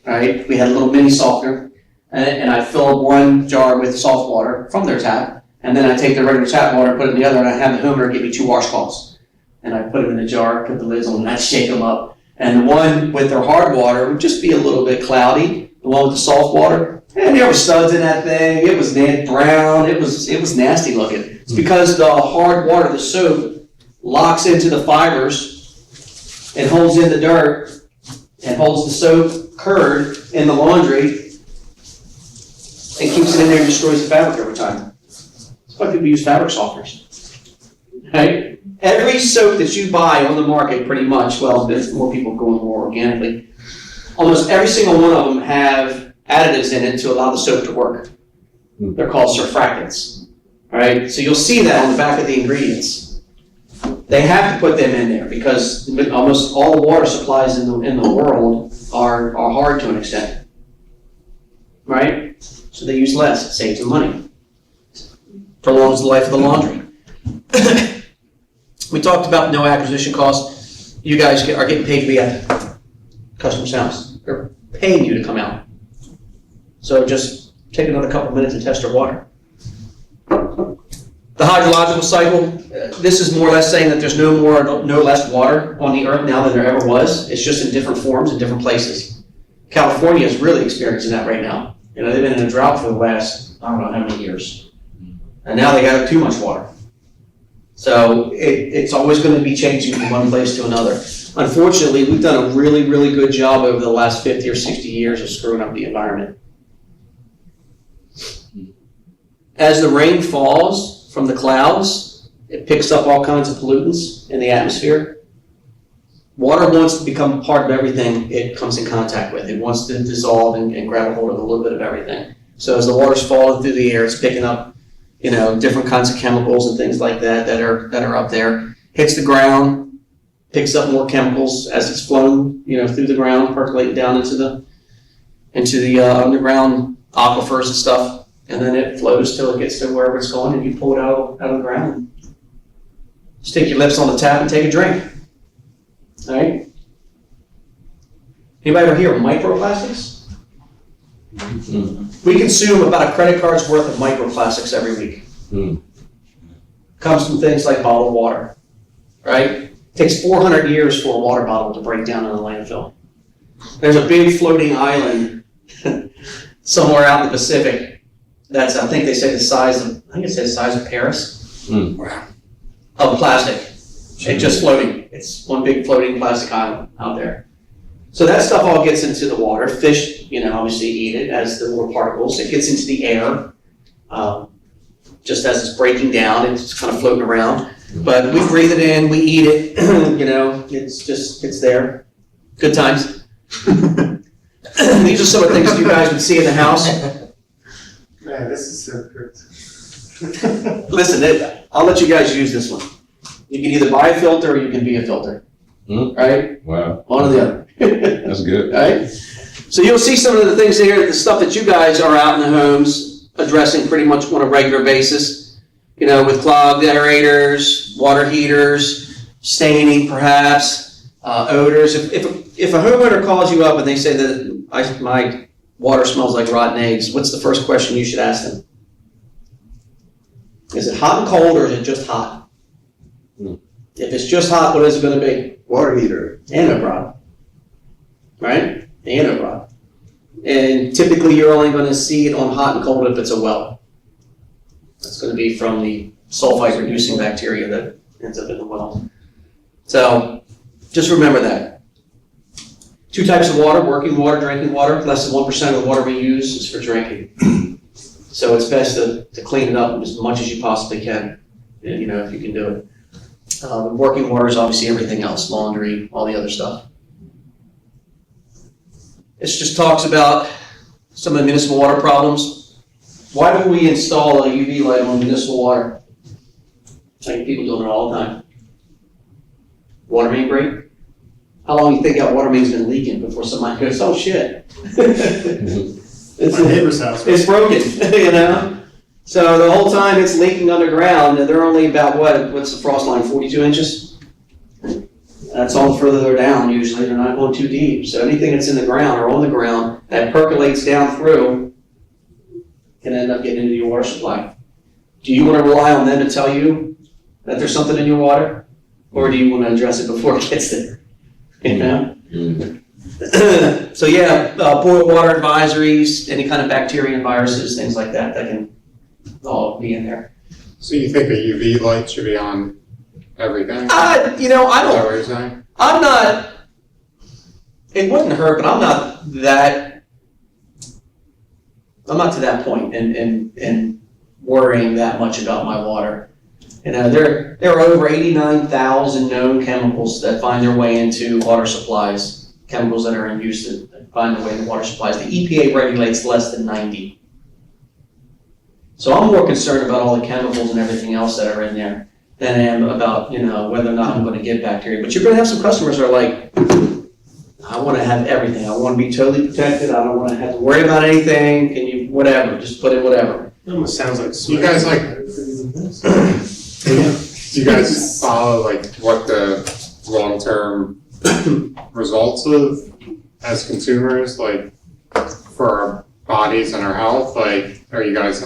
right? We had a little mini softener, and I'd fill one jar with soft water from their tap, and then I'd take the regular tap water, put it in the other, and I'd have the homeowner give me 2 washcloths. And I'd put them in the jar, put the lids on, and I'd shake them up. And the one with their hard water would just be a little bit cloudy. The one with the soft water, and there were studs in that thing. It was brown. It was nasty looking. It's because the hard water, the soap, locks into the fibers and holds in the dirt and holds the soap curd in the laundry and keeps it in there and destroys the fabric over time. That's why people use fabric softeners. Right? Every soap that you buy on the market, pretty much, well, there's more people going more organically. Almost every single one of them have additives in it to allow the soap to work. They're called surfactants. All right, so you'll see that on the back of the ingredients. They have to put them in there because almost all the water supplies in the world are hard to an extent. Right? So they use less. It saves them money. Prolongs the life of the laundry. We talked about no acquisition costs. You guys are getting paid to be at the customer's house. They're paying you to come out. So just take another couple minutes and test your water. The hydrological cycle, this is more or less saying that there's no less water on the earth now than there ever was. It's just in different forms in different places. California is really experiencing that right now. You know, they've been in a drought for the last, I don't know how many years. And now they got too much water. So it's always going to be changing from one place to another. Unfortunately, we've done a really, really good job over the last 50 or 60 years of screwing up the environment. As the rain falls from the clouds, it picks up all kinds of pollutants in the atmosphere. Water wants to become part of everything it comes in contact with. It wants to dissolve and grab a hold of a little bit of everything. So as the water's falling through the air, it's picking up, you know, different kinds of chemicals and things like that that are up there. Hits the ground, picks up more chemicals as it's flown, you know, through the ground, percolating down into the underground aquifers and stuff. And then it flows till it gets to wherever it's going, and you pull it out of the ground. Stick your lips on the tap and take a drink. All right? Anybody ever hear of microplastics? We consume about a credit card's worth of microplastics every week. Comes from things like bottled water, right? It takes 400 years for a water bottle to break down in a landfill. There's a big floating island somewhere out in the Pacific. That's, I think they say the size of Paris, of plastic. It's just floating. It's one big floating plastic island out there. So that stuff all gets into the water. Fish, you know, obviously eat it as the little particles. It gets into the air, just as it's breaking down. It's kind of floating around. But we breathe it in, we eat it, you know, it's there. Good times. These are some of the things you guys would see in the house. Man, this is so good. Listen, I'll let you guys use this one. You can either buy a filter or you can be a filter. Right? Wow. One or the other. That's good. Right? So you'll see some of the things here, the stuff that you guys are out in the homes addressing pretty much on a regular basis. You know, with clogged aerators, water heaters, staining perhaps, odors. If a homeowner calls you up and they say that my water smells like rotten eggs, what's the first question you should ask them? Is it hot and cold or is it just hot? If it's just hot, what is it going to be? Water heater. Anode rod. Right? The anode rod. And typically you're only gonna see it on hot and cold if it's a well. That's gonna be from the sulfite reducing bacteria that ends up in the well. So just remember that. 2 types of water, working water, drinking water. Less than 1% of the water we use is for drinking. So it's best to clean it up as much as you possibly can, you know, if you can do it. Working water is obviously everything else, laundry, all the other stuff. This just talks about some of the municipal water problems. Why do we install a UV light on municipal water? I think people doing it all the time. Water main break? How long do you think that water main's been leaking before somebody goes, oh shit? My neighbor's house. It's broken, you know? So the whole time it's leaking underground, and they're only about what's the frost line, 42 inches? That's all further they're down usually, they're not going too deep. So anything that's in the ground or on the ground that percolates down through can end up getting into your water supply. Do you want to rely on them to tell you that there's something in your water? Or do you want to address it before it gets there? You know? So yeah, boil water advisories, any kind of bacteria and viruses, things like that, that can all be in there. So you think a UV light should be on everything? You know, I Is that don't, what you're saying? I'm not, it wouldn't hurt, but I'm not to that point in worrying that much about my water. You know, there are over 89,000 known chemicals that find their way into water supplies, chemicals that are in use that find their way into water supplies. The EPA regulates less than 90. So I'm more concerned about all the chemicals and everything else that are in there than I am about, you know, whether or not I'm going to get bacteria. But you're going to have some customers that are like, I want to have everything. I want to be totally protected. I don't want to have to worry about anything. Can you, whatever, just put in whatever. It almost sounds like You guys like, do you guys follow like what the long-term results of as consumers, like for our bodies and our health? Like, are you guys,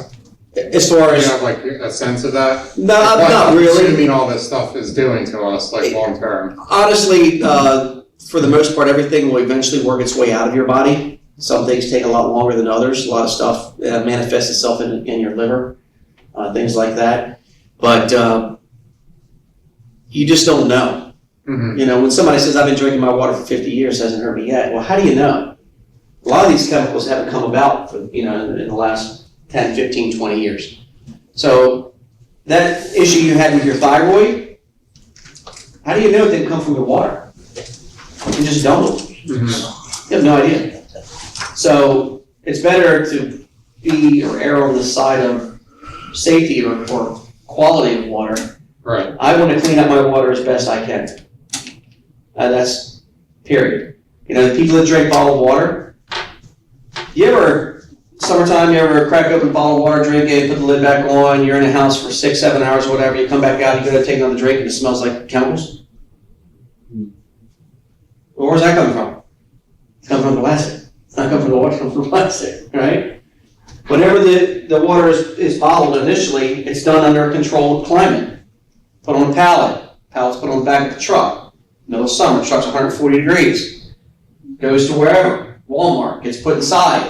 As far do you as, have like a sense of that? no, What not I'm really. assuming all this stuff is doing to us, like long-term. Honestly, for the most part, everything will eventually work its way out of your body. Some things take a lot longer than others. A lot of stuff manifests itself in your liver, things like that. But you just don't know. Mm-hmm. You know, when somebody says, I've been drinking my water for 50 years, hasn't hurt me yet. Well, how do you know? A lot of these chemicals haven't come about for, you know, in the last 10, 15, 20 years. So that issue you had with your thyroid, how do you know it didn't come from your water? You just don't. Mm-hmm. You have no idea. So it's better to be or err on the side of safety or quality of water. Right. I want to clean up my water as best I can. That's period. You know, the people that drink bottled water, summertime, you ever crack open a bottle of water, drink it, put the lid back on, you're in a house for 6, 7 hours, whatever, you come back out, you go to take another drink and it smells like chemicals? Well, where's that coming from? It's coming from the plastic. It's not coming from the water, it's coming from plastic, right? Whenever the water is bottled initially, it's done under a controlled climate. Put on a pallet. Pallet's put on the back of the truck. Middle of summer, truck's 140 degrees. Goes to wherever. Walmart, gets put inside.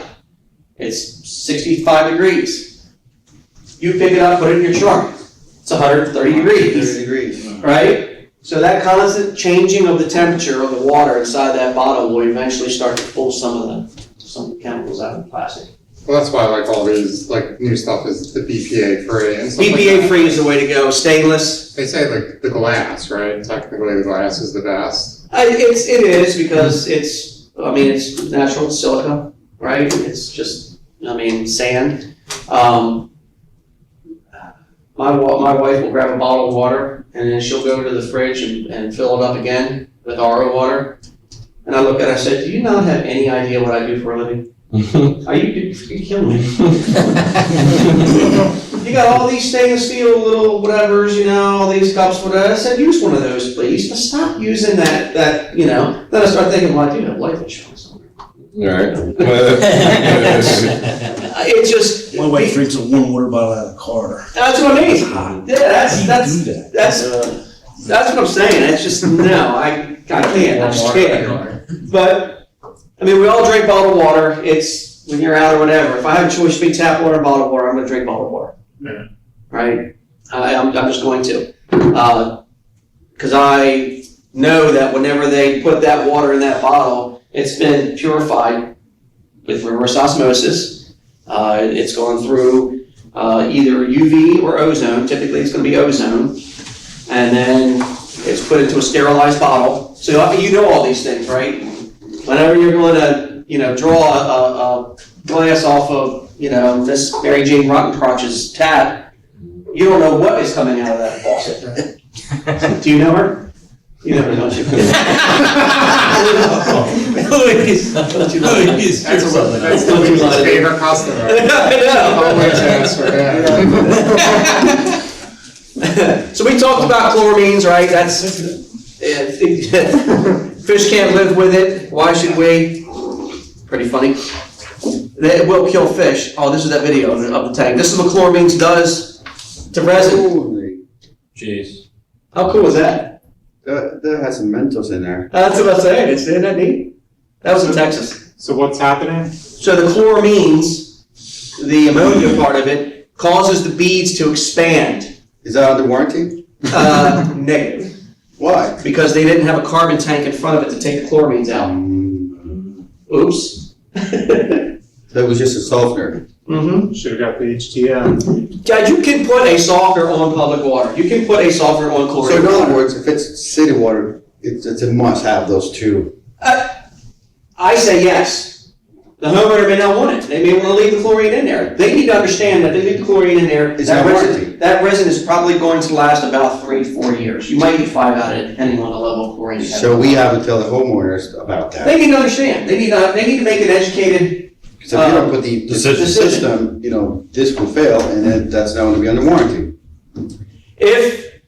It's 65 degrees. You pick it up, put it in your trunk. It's 130 degrees. Right? So that constant changing of the temperature of the water inside that bottle will eventually start to pull some of the chemicals out of the plastic. Well, that's why like all these like new stuff is the BPA free and stuff like BPA that. free is the way to go. Stainless. They say like the glass, right? Technically the glass is the best. It is because it's natural, it's silica, right? It's just, sand. My wife will grab a bottle of water and then she'll go to the fridge and fill it up again with RO water. And I look at her and I said, do you not have any idea what I do for a living? Are you killing me? You got all these stainless steel little whatevers, all these cups, whatever. I said, use one of those, please. But stop using that. Then I start thinking, well, I do have life insurance. Alright. It just. My wife drinks a warm water bottle out of the car. That's what I mean. Yeah, that's what I'm saying. It's just no, I can't. I just can't. But I mean, we all drink bottled water. It's when you're out or whatever. If I have a choice between tap water and bottled water, I'm going to drink bottled water. Yeah. Right? I'm just going to. Because I know that whenever they put that water in that bottle, it's been purified with reverse osmosis. It's gone through either UV or ozone. Typically, it's going to be ozone. And then it's put into a sterilized bottle. So you know all these things, right? Whenever you're going to, draw a glass off of, Miss Mary Jane Rottencrotch's tap, you don't know what is coming out of that faucet. Do you know her? You know her, don't you? Louise, don't you know her? That's Louise's favorite customer. I know. Always ask for that. So we talked about chloramines, right? That's fish can't live with it. Why should we? Pretty funny. It will kill fish. Oh, this is that video of the tank. This is what chloramines does to resin. Holy, Jeez. How cool is that? that has some Mentos in there. That's what I'm saying. Isn't that neat? That was in Texas. So what's happening? So the chloramines, the ammonia part of it, causes the beads to expand. Is that under warranty? Negative. Why? Because they didn't have a carbon tank in front of it to take the chloramines out. Oops. That was just a softener. Mm-hmm. Should have got the HTM. Dad, you can put a softener on public water. You can put a softener on So chlorine in other water. words, if it's city water, it's a must have those two. I say yes. The homeowner may not want it. They may want to leave the chlorine in there. They need to understand that they leave the chlorine in there. It's not warranty. That resin is probably going to last about 3 to 4 years. You might get 5 out of it, depending on the level of chlorine you have. So we have to tell the homeowners about that. They need to understand. They need to make an educated Because if you don't put the Decision. system, this will fail, and then that's not going to be under warranty. If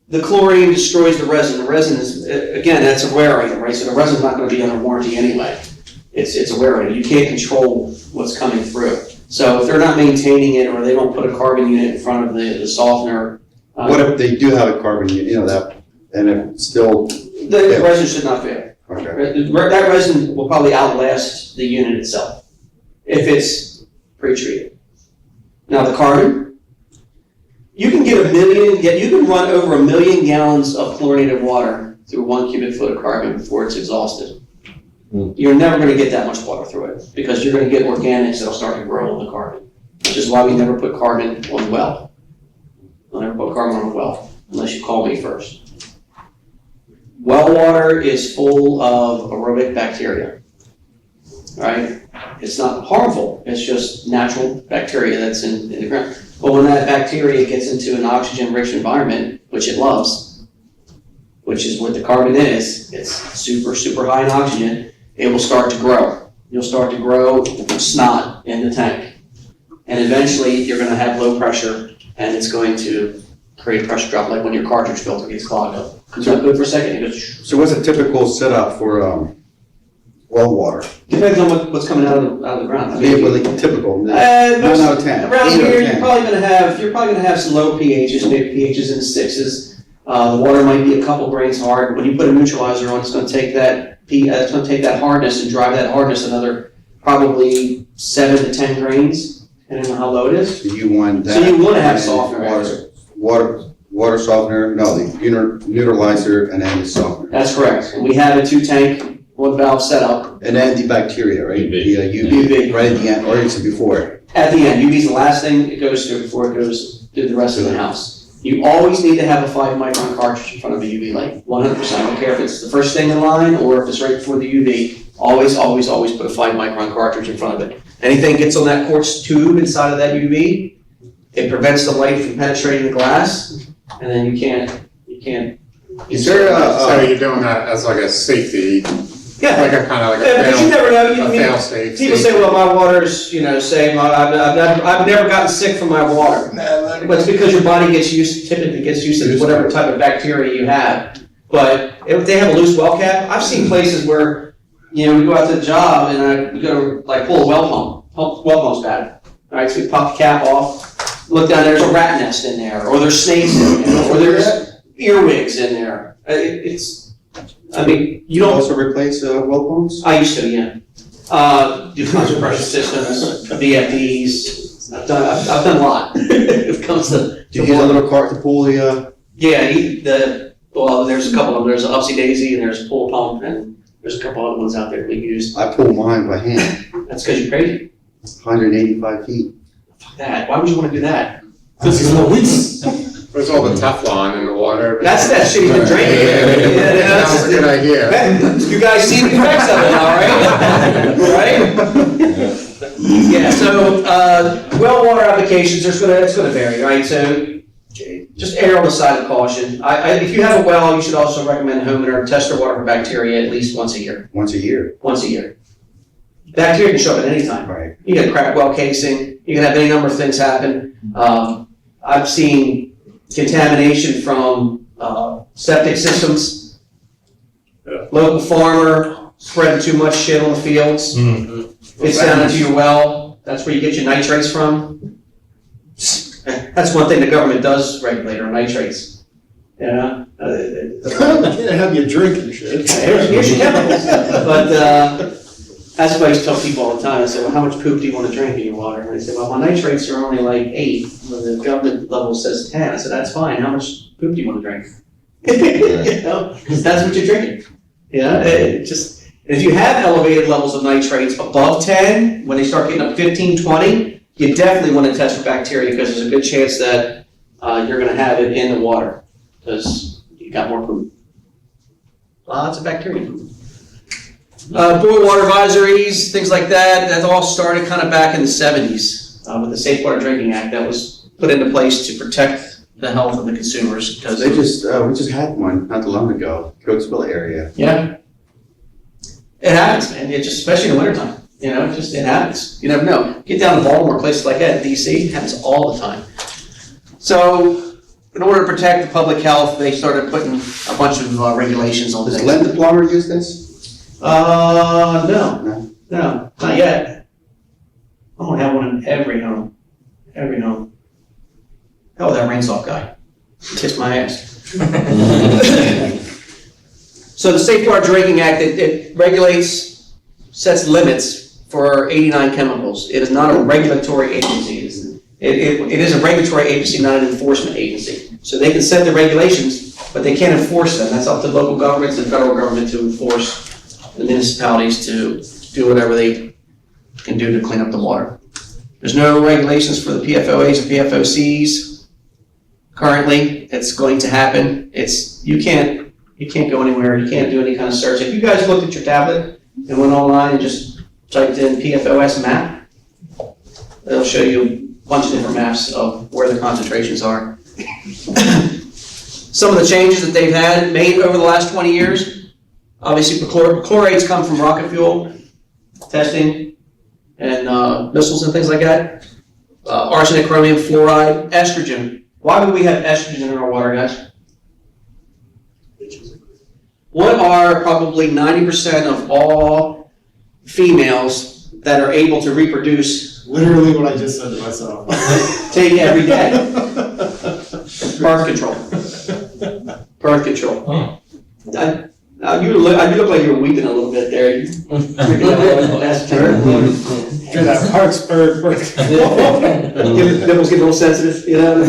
the chlorine destroys the resin is, again, that's a wear item, right? So the resin's not going to be under warranty anyway. It's a wear item. You can't control what's coming through. So if they're not maintaining it or they don't put a carbon unit in front of the softener. What if they do have a carbon, that, and it's still, The resin should not fail. okay. That resin will probably outlast the unit itself if it's pre-treated. Now the carbon, you can get you can run over 1 million gallons of chlorinated water through 1 cubic foot of carbon before it's exhausted. You're never going to get that much water through it because you're going to get organics that'll start to grow on the carbon, which is why we never put carbon on the well. I'll never put carbon on the well unless you call me first. Well water is full of aerobic bacteria, right? It's not harmful, it's just natural bacteria that's in the ground. But when that bacteria gets into an oxygen-rich environment, which it loves, which is what the carbon is, it's super, super high in oxygen, it will start to grow. You'll start to grow snot in the tank. And eventually, you're going to have low pressure, and it's going to create a pressure drop, like when your cartridge filter gets clogged up. It's not good for a second, it goes. So what's a typical setup for well water? Depends on what's coming out of the ground. I mean, Well, like typical, 9 most- out of 10. Around 8 out of here, 10. you're probably gonna have some low pHs, maybe pHs in the 6s. The water might be a couple grains hard. When you put a neutralizer on, it's gonna take that hardness and drive that hardness another probably 7 to 10 grains, depending on how low it is. So you want that. So you wanna have and softener. Water softener, no, the neutralizer and then the softener. That's correct. And we have a 2-tank, 1-valve setup. And then the bacteria, right? UV. The UV, right at the end, or is it before? At the end, UV is the last thing it goes through before it goes through the rest of the house. You always need to have a 5-micron cartridge in front of a UV light, 100%. I don't care if it's the first thing in line or if it's right before the UV. Always, always, always put a 5-micron cartridge in front of it. Anything gets on that quartz tube inside of that UV, it prevents the light from penetrating the glass, and then you can't. Is there So you're doing that as like a safety, Yeah. like a kind of like Yeah, because you never know. a I mean, fail safe. people say, well, my water's, say, I've never gotten sick from my water. But it's because your body typically gets used to whatever type of bacteria you have. But if they have a loose well cap, I've seen places where, we go out to the job and we go to pull a well pump. Well pump's bad. All right, so we pop the cap off, look down, there's a rat nest in there, or there's snakes in there, or there's earwigs in there. I mean, you You don't, also replace, well pumps? I used to, yeah. Do constant pressure systems, VFDs, I've done a lot. It comes to. Do you use a little cart to pull the, Yeah, well, there's a couple of them, there's an Upsy Daisy and there's a pull pump and there's a couple other ones out there we use. I pull mine by hand, That's because you're crazy. 185 feet. Fuck that, why would you wanna do that? There's all the Teflon in the water. That's that shit you've been drinking. Yeah, That's a good idea. You guys see the effects of it now, right? Right? Yeah, so, well water applications, it's gonna vary, right? So, just err on the side of caution. If you have a well, you should also recommend a homeowner test their water for bacteria at least once a year. Once a year. Once a year. Bacteria can show up at any time. Right. You get a cracked well casing, you can have any number of things happen. I've seen contamination from septic systems. Local farmer spreading too much shit on the fields. It's down into your well. That's where you get your nitrates from. That's one thing the government does regulate, are nitrates. Yeah. Can't have you drinking shit. Here's your chemicals. But that's what I used to tell people all the time. I said, well, how much poop do you want to drink in your water? And they said, well, my nitrates are only like 8, when the government level says 10. I said, that's fine. How much poop do you want to drink? You know, 'cause that's what you're drinking. Yeah, if you have elevated levels of nitrates above 10, when they start getting up 15, 20, you definitely want to test for bacteria because there's a good chance that you're going to have it in the water because you got more poop. Lots of bacteria. Boil water advisories, things like that, that all started kind of back in the 70s with the Safe Water Drinking Act that was put into place to protect the health of the consumers. Because We just had one not too long ago, Coatesville area. yeah, it happens, man. It just, especially in the wintertime. You know, it happens. You never know. Get down to Baltimore, places like that, DC, it happens all the time. So, in order to protect the public health, they started putting a bunch of regulations on Does things. Len the plumber use this? No, not yet. I'm gonna have one in every home. Every home. Hell, that rains off guy. Kiss my ass. So the Safe Water Drinking Act, it regulates, sets limits for 89 chemicals. It is not a regulatory agency. It is a regulatory agency, not an enforcement agency. So they can set the regulations, but they can't enforce them. That's up to local governments and federal government to enforce the municipalities to do whatever they can do to clean up the water. There's no regulations for the PFOAs and PFOCs currently. It's going to happen. You can't go anywhere. You can't do any kind of search. If you guys looked at your tablet and went online and just typed in PFOS map, it'll show you a bunch of different maps of where the concentrations are. Some of the changes that they've had made over the last 20 years, obviously, chlorates come from rocket fuel testing and missiles and things like that. Arsenic, chromium, fluoride, estrogen. Why would we have estrogen in our water, guys? What are probably 90% of all females that are able to reproduce Literally what I just said to myself. take every day? Birth control. Birth control. You look like you were weeping a little bit there. After that heart's bird. Nipples get a little sensitive, you know? I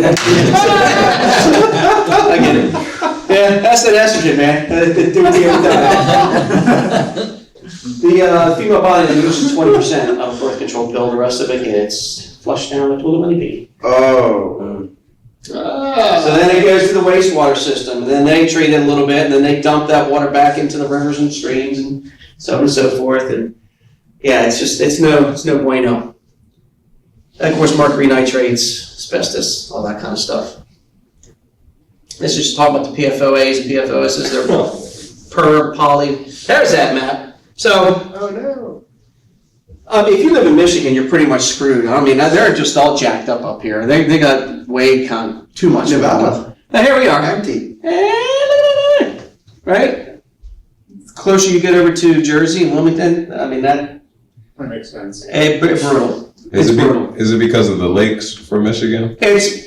get it. Yeah, that's that estrogen, man. The female body uses 20% of birth control pill, the rest of it gets flushed down the toilet when they pee. Oh. So then it goes to the wastewater system, and then they treat it a little bit, and then they dump that water back into the rivers and streams and so on and so forth. And yeah, it's no bueno. And of course, mercury nitrates, asbestos, all that kind of stuff. Let's just talk about the PFOAs and PFOSs. They're per, poly. There's that map. So, Oh, no. if you live in Michigan, you're pretty much screwed. I mean, they're just all jacked up here. They got way too much. Nevada. Now here we are. Empty. Right? The closer you get over to Jersey and Wilmington, I mean, that Makes sense. brutal. It's brutal. Is it because of the lakes from Michigan? It's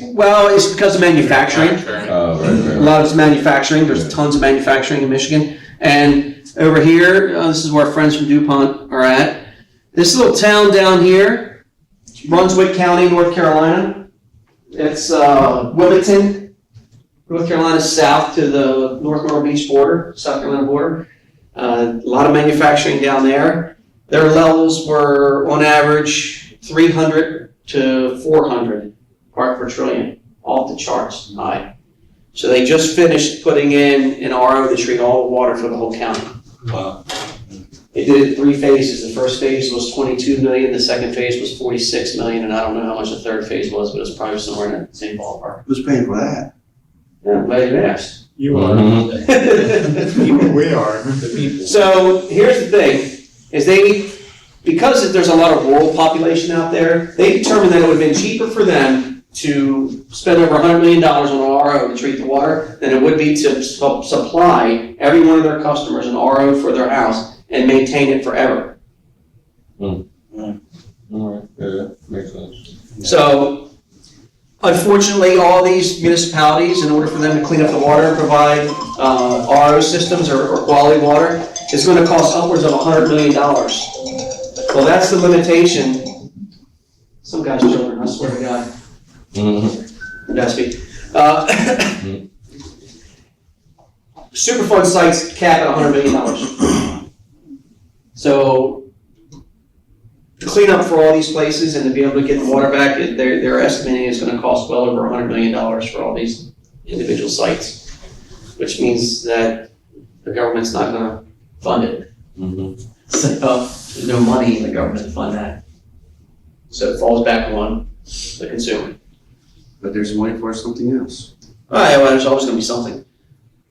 because of manufacturing. Oh, right. A lot of it's manufacturing. There's tons of manufacturing in Michigan. And over here, this is where our friends from DuPont are at. This little town down here, Brunswick County, North Carolina. It's Wilmington, North Carolina, south to the North Myrtle Beach border, South Carolina border. A lot of manufacturing down there. Their levels were, on average, 300 to 400 part per trillion, off the charts high. So they just finished putting in an RO to treat all the water for the whole county. Wow. They did it in 3 phases. The first phase was 22 million, the second phase was 46 million, and I don't know how much the third phase was, but it's probably somewhere in the same ballpark. Who's paying for that? Yeah, I'm glad you asked. You are. We are. So here's the thing, is because there's a lot of rural population out there, they determined that it would have been cheaper for them to spend over $100 million on an RO to treat the water than it would be to supply every one of their customers an RO for their house and maintain it forever. All right, yeah, makes sense. So, unfortunately, all these municipalities, in order for them to clean up the water and provide RO systems or quality water, it's going to cost upwards of $100 million. Well, that's the limitation. Some guy's children, I swear to God. That's me. Superfund sites cap at $100 million. So, to clean up for all these places and to be able to get the water back, they're estimating it's going to cost well over $100 million for all these individual sites, which means that the government's not going to fund it. So there's no money in the government to fund that. So it falls back on the consumer. But there's money for something else. All right, well, there's always going to be something.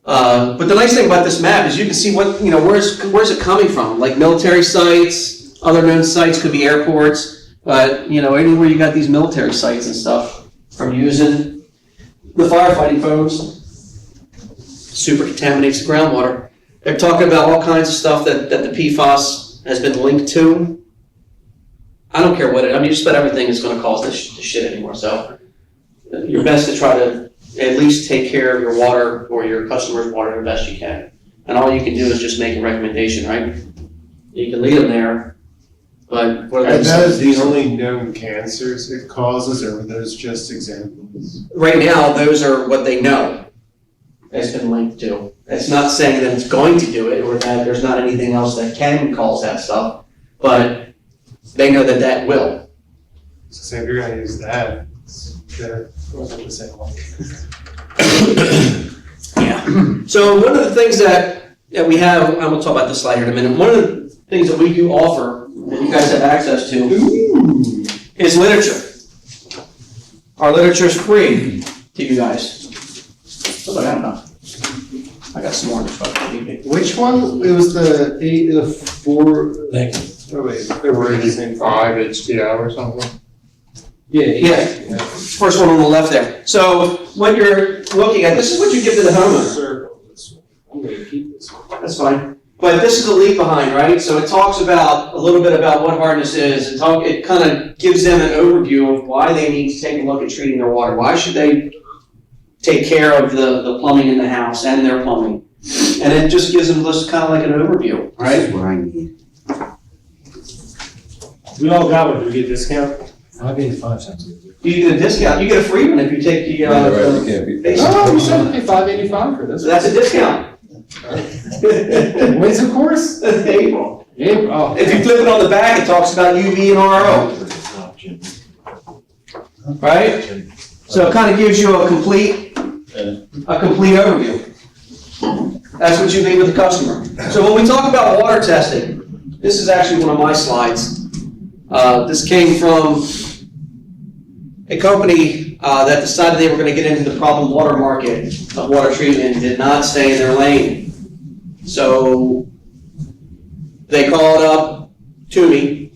But the nice thing about this map is you can see what, where's it coming from? Like military sites, other known sites could be airports, but, anywhere you got these military sites and stuff, from using the firefighting foams, super contaminates the groundwater. They're talking about all kinds of stuff that the PFAS has been linked to. I don't care what just about everything is going to cause this shit anymore, so your best to try to at least take care of your water or your customers' water the best you can. And all you can do is just make a recommendation, right? You can lead them there, but what Are those the only known cancers it causes, or are those just examples? right now, those are what they know it's been linked to. It's not saying that it's going to do it or that there's not anything else that can cause that stuff, but they know that will. So say if you're gonna use that, I was gonna say one. Yeah. So one of the things that we have, I'm going to talk about this slide here in a minute. One of the things that we do offer, that you guys have access to, is literature. Our literature is free to you guys. Oh, I don't know. I got some more in the fucking. Which one? It was the 4. Thank you. Oh wait, They were 5 HDO or something. Yeah. First one on the left there. So what you're looking at, this is what you give to the homeowner. Circle this one. I'm gonna keep this one. That's fine. But this is a leave behind, right? So it talks about a little bit about what hardness is. It kind of gives them an overview of why they need to take a look at treating their water. Why should they take care of the plumbing in the house and their plumbing? And it just gives them just kind of like an overview, right? That's what I need. We all got one. Do we get a discount? 585 sounds good. You get a discount. You get a free one if you take the. Yeah, right, you can't beat that. basic. Oh, you said pay $5.85 for this. So that's a discount. When's the course? April. April. Oh. If you flip it on the back, it talks about UV and RO, right? So it kind of gives you a complete overview. That's what you leave with the customer. So when we talk about water testing, this is actually one of my slides. This came from a company that decided they were going to get into the problem water market of water treatment and did not stay in their lane. So they called up Toomey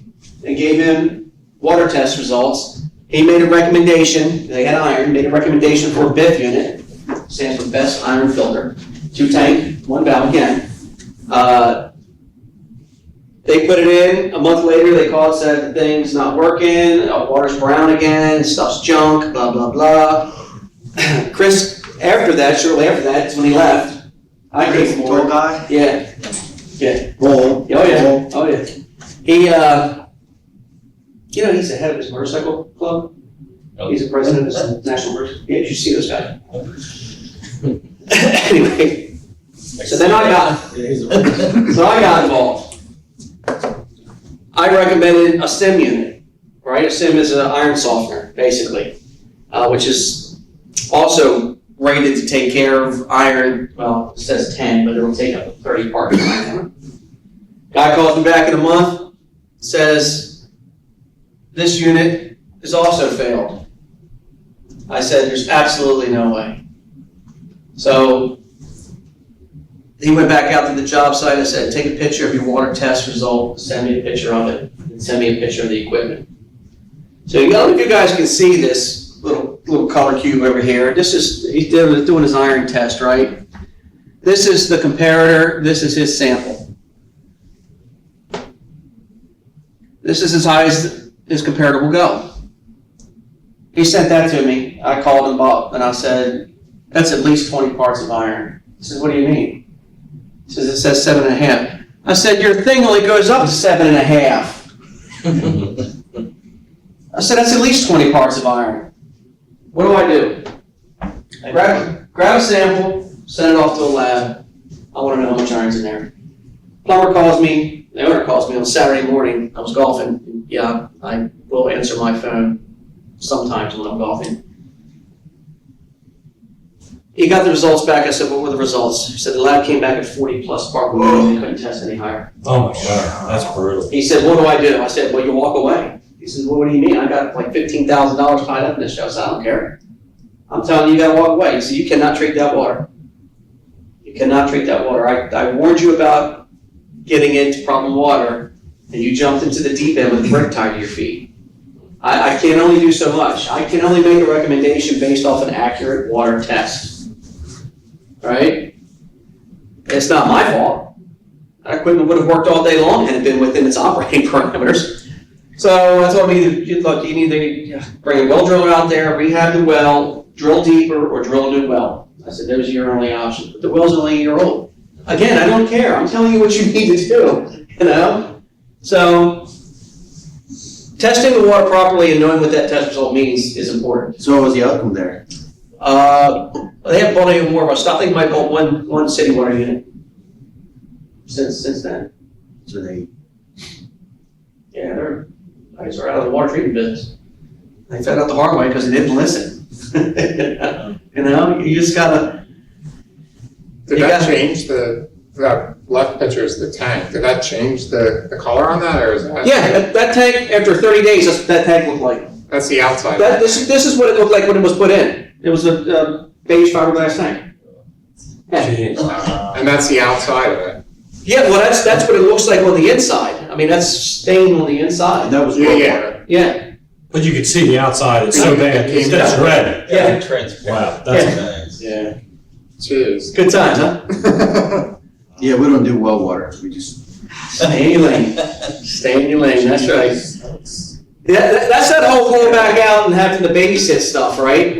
and gave him water test results. He made a recommendation, they had iron, made a recommendation for a BIF unit, stands for Best Iron Filter, 2 tank, 1 valve again. They put it in, a month later they called, said the thing's not working, water's brown again, stuff's junk, blah, blah, blah. Chris, shortly after that, is when he left, I gave him more. Tall guy? Yeah, yeah. Bull. Oh, yeah, oh, yeah. He, you know, he's the head of his motorcycle club. He's the president of the national motorcycle. Yeah, you should see those guys. Anyway, so then I got involved. I recommended a SIM unit, right? A SIM is an iron softener, basically, which is also rated to take care of iron. Well, it says 10, but it'll take up to 30 parts of iron. Guy calls me back in a month, says, this unit is also failed. I said, there's absolutely no way. So he went back out to the job site. I said, take a picture of your water test result, send me a picture of it, and send me a picture of the equipment. So I don't know if you guys can see this little color cube over here. This is, he's doing his iron test, right? This is the comparator, this is his sample. This is as high as his comparator will go. He sent that to me. I called him up and I said, that's at least 20 parts of iron. He says, what do you mean? He says, it says 7.5. I said, your thing only goes up to 7.5. I said, that's at least 20 parts of iron. What do I do? I grab a sample, send it off to a lab. I want to know how much iron's in there. Plumber calls me, the owner calls me on Saturday morning. I was golfing. Yeah, I will answer my phone sometimes when I'm golfing. He got the results back. I said, what were the results? He said, the lab came back at 40 plus part per million. They couldn't test any higher. Oh my God, that's brutal. He said, what do I do? I said, well, you walk away. He says, well, what do you mean? I got like $15,000 tied up in this show. I said, I don't care. I'm telling you, you got to walk away. He said, you cannot treat that water. You cannot treat that water. I warned you about getting into problem water, and you jumped into the deep end with a brick tied to your feet. I can only do so much. I can only make a recommendation based off an accurate water test. Right? It's not my fault. That equipment would have worked all day long had it been within its operating parameters. So I told him, look, you need to bring a well driller out there, rehab the well, drill deeper, or drill a new well. I said, those are your only options. But the well's only a year old. Again, I don't care. I'm telling you what you need to do. You know? So testing the water properly and knowing what that test result means is important. So what was the outcome there? They haven't bought any more of our stuff. I think they might bought one city water unit since then. So they, Yeah, they're guys are out of the water treatment business. They found out the hard way because they didn't listen. You know, you just gotta. Did that change that left picture is the tank? Did that change the color on that, or is that? Yeah, that tank after 30 days, that's what that tank looked like. That's the outside. This is what it looked like when it was put in. It was a beige fiberglass tank. Yeah. And that's the outside of it. Yeah, well, that's what it looks like on the inside. I mean, that's stained on the inside. that was Yeah, well yeah. water. Yeah. But you can see the outside, it's so bad, it's red. Yeah. Wow, that's Yeah. nice. Yeah. Cheers. Good times, huh? Yeah, we don't do well water. We just, Stay in your lane. Stay in your lane, that's right. Yeah, that's that whole going back out and having to babysit stuff, right?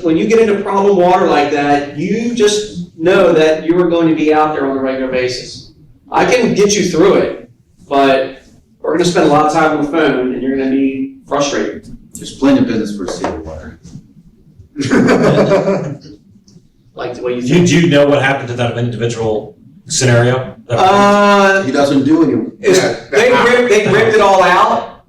When you get into problem water like that, you just know that you are going to be out there on a regular basis. I can get you through it, but we're going to spend a lot of time on the phone, and you're going to be frustrated. there's plenty of business for city water. Like the way you Do think. you know what happened to that individual scenario? He doesn't do any. Yeah, They ripped it all out,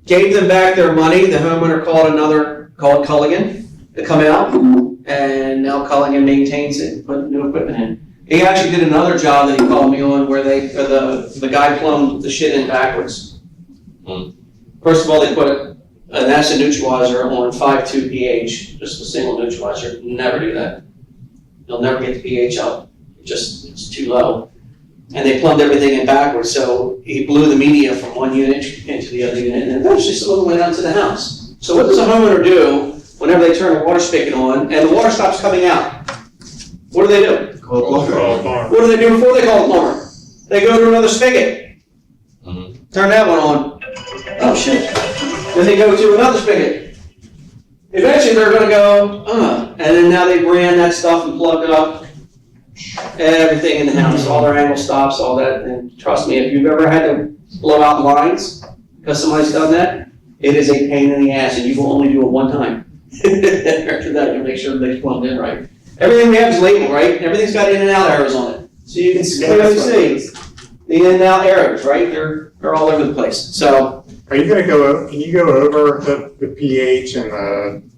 gave them back their money. The homeowner called Culligan to come out, and now Culligan maintains it and put new equipment in. He actually did another job that he called me on where the guy plumbed the shit in backwards. First of all, they put an acid neutralizer on 5.2 pH, just a single neutralizer. Never do that. You'll never get the pH up. It's too low. And they plumbed everything in backwards, so he blew the media from one unit into the other unit, and eventually some of it went out to the house. So what does a homeowner do whenever they turn a water spigot on and the water stops coming out? What do? Cold water. What do they do before they call the plumber? They go to another spigot. Turn that one on. Oh shit. Then they go to another spigot. Eventually they're gonna go, and then now they ran that stuff and plugged it up. Everything in the house, all their angle stops, all that, and trust me, if you've ever had to blow out lines because somebody's done that, it is a pain in the ass, and you will only do it one time. After that, you'll make sure everything's plugged in right. Everything we have is labeled, right? Everything's got in and out arrows on it. So you can clearly see the in and out arrows, right? They're all over the place. So, Are you gonna can you go over the pH and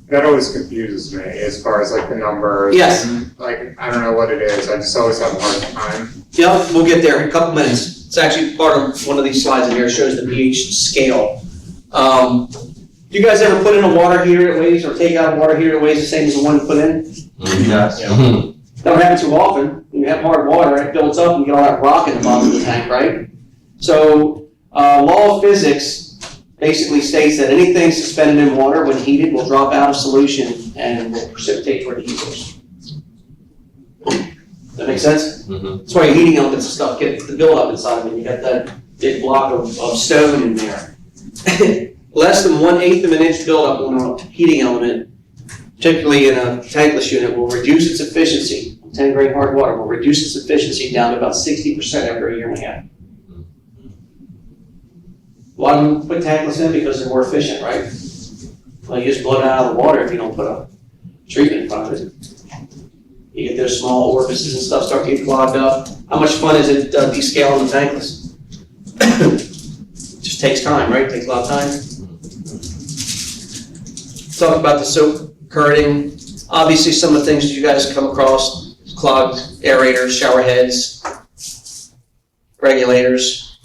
that always confuses me as far as like the numbers. yes, Like, I don't know what it is, I just always have a hard time. yeah, we'll get there in a couple minutes. It's actually part of one of these slides in here. It shows the pH scale. Do you guys ever put in a water heater that weighs, or take out a water heater that weighs the same as the one you put in? Yes. Don't happen too often. When you have hard water, it builds up and you get all that rock in the bottom of the tank, right? So, law of physics basically states that anything suspended in water, when heated, will drop out of solution and will precipitate toward the heat source. That make sense? That's why your heating elements and stuff get the buildup inside of it. You got that big block of stone in there. Less than 1/8 of an inch buildup on a heating element, particularly in a tankless unit, will reduce its efficiency. 10 grain hard water will reduce its efficiency down to about 60% after a year and a half. Why do we put tankless in? Because they're more efficient, right? Well, you just blow it out of the water if you don't put a treatment in front of it. You get those small orifices and stuff start getting clogged up. How much fun is it descaling the tankless? It just takes time, right? It takes a lot of time. Talk about the soap currenting. Obviously, some of the things that you guys come across: clogged aerators, shower heads, regulators.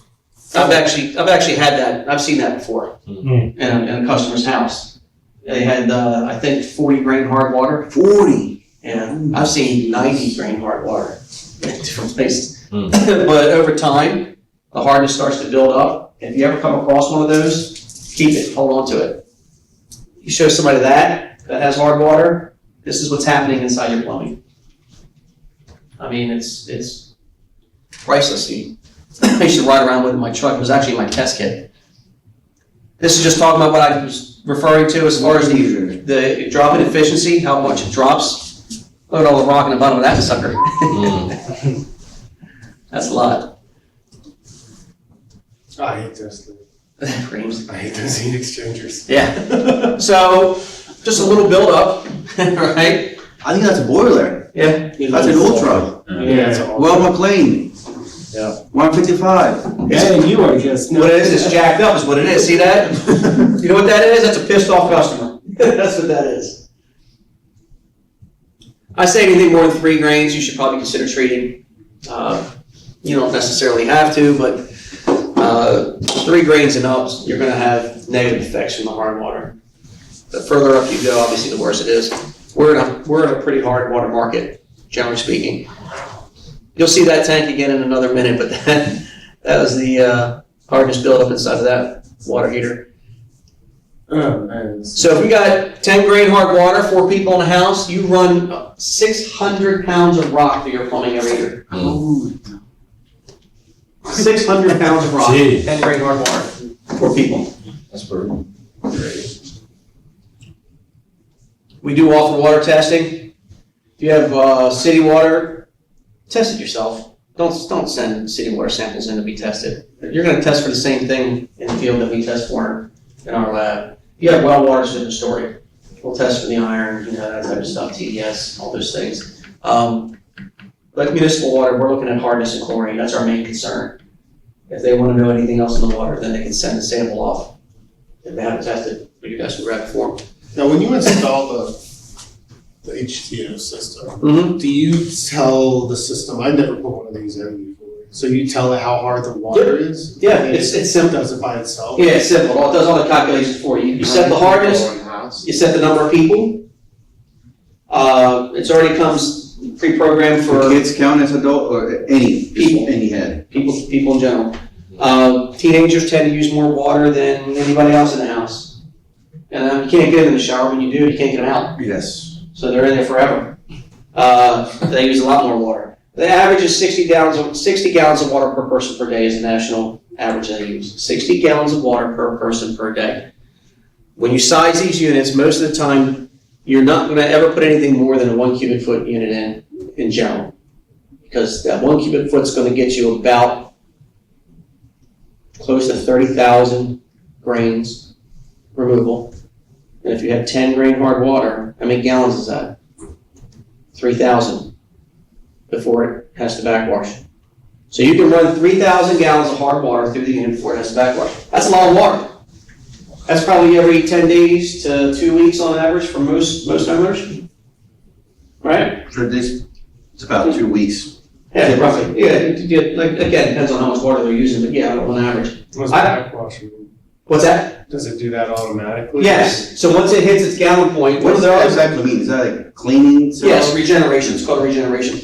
I've actually had that. I've seen that before in a customer's house. They had, I think, 40 grain hard water. 40. Yeah, I've seen 90 grain hard water in different places. But over time, the hardness starts to build up. If you ever come across one of those, keep it, hold on to it. You show somebody that has hard water, this is what's happening inside your plumbing. I mean, it's priceless. I used to ride around with it in my truck. It was actually my test kit. This is just talking about what I was referring to as far as the drop in efficiency, how much it drops. Look at all the rock in the bottom of that sucker. That's a lot. I hate those things. Creams. I hate those heat exchangers. Yeah. So, just a little build up, right? I think that's a boiler. Yeah. That's an ultra. Yeah, it's all. Well, McLean. Yeah. 155. Yeah, and you are just. What it is, it's jacked up is what it is. See that? You know what that is? That's a pissed off customer. That's what that is. I say anything more than 3 grains, you should probably consider treating. You don't necessarily have to, but 3 grains and up, you're going to have negative effects from the hard water. The further up you go, obviously, the worse it is. We're in a pretty hard water market, generally speaking. You'll see that tank again in another minute, but that was the hardness buildup inside of that water heater. Oh, man. So if we got 10 grain hard water, 4 people in the house, you run 600 pounds of rock through your plumbing every year. 600 pounds of rock, Jeez. 10 grain hard water, 4 people. That's pretty great. We do offer water testing. If you have city water, test it yourself. Don't send city water samples in to be tested. You're going to test for the same thing in the field that we test for in our lab. If you have well water, it's a different story. We'll test for the iron, that type of stuff, TDS, all those things. But municipal water, we're looking at hardness and chlorine. That's our main concern. If they want to know anything else in the water, then they can send the sample off. If they haven't tested, you guys can grab it for them. Now, when you install the HTO system, Mm-hmm. do you tell the system, I never put one of these in before, so you tell it how hard the water is? Yeah, it's It simple. does it by itself? Yeah, it's simple. It does all the calculations for you. You set the hardness, you set the number of people. It already comes pre-programmed For for kids count as adult or any People. any head. people in general. Teenagers tend to use more water than anybody else in the house. And you can't get them in the shower. When you do, you can't get them out. Yes. So they're in there forever. They use a lot more water. The average is 60 gallons of water per person per day is the national average they use. 60 gallons of water per person per day. When you size these units, most of the time, you're not going to ever put anything more than a 1 cubic foot unit in in general. Because that 1 cubic foot's gonna get you about close to 30,000 grains removal. And if you have 10 grain hard water, how many gallons is that? 3,000 before it has to backwash. So you can run 3,000 gallons of hard water through the unit before it has to backwash. That's a lot of water. That's probably every 10 days to 2 weeks on average for most homeowners. Right? For this, it's about 2 weeks. Yeah, roughly. Yeah, like, again, depends on how much water they're using, but yeah, on average. What's I- backwash mean? What's that? Does it do that automatically? Yes. So once it hits its gallon point, What does that exactly mean? Is that like cleaning? Yes, regeneration. It's called regeneration.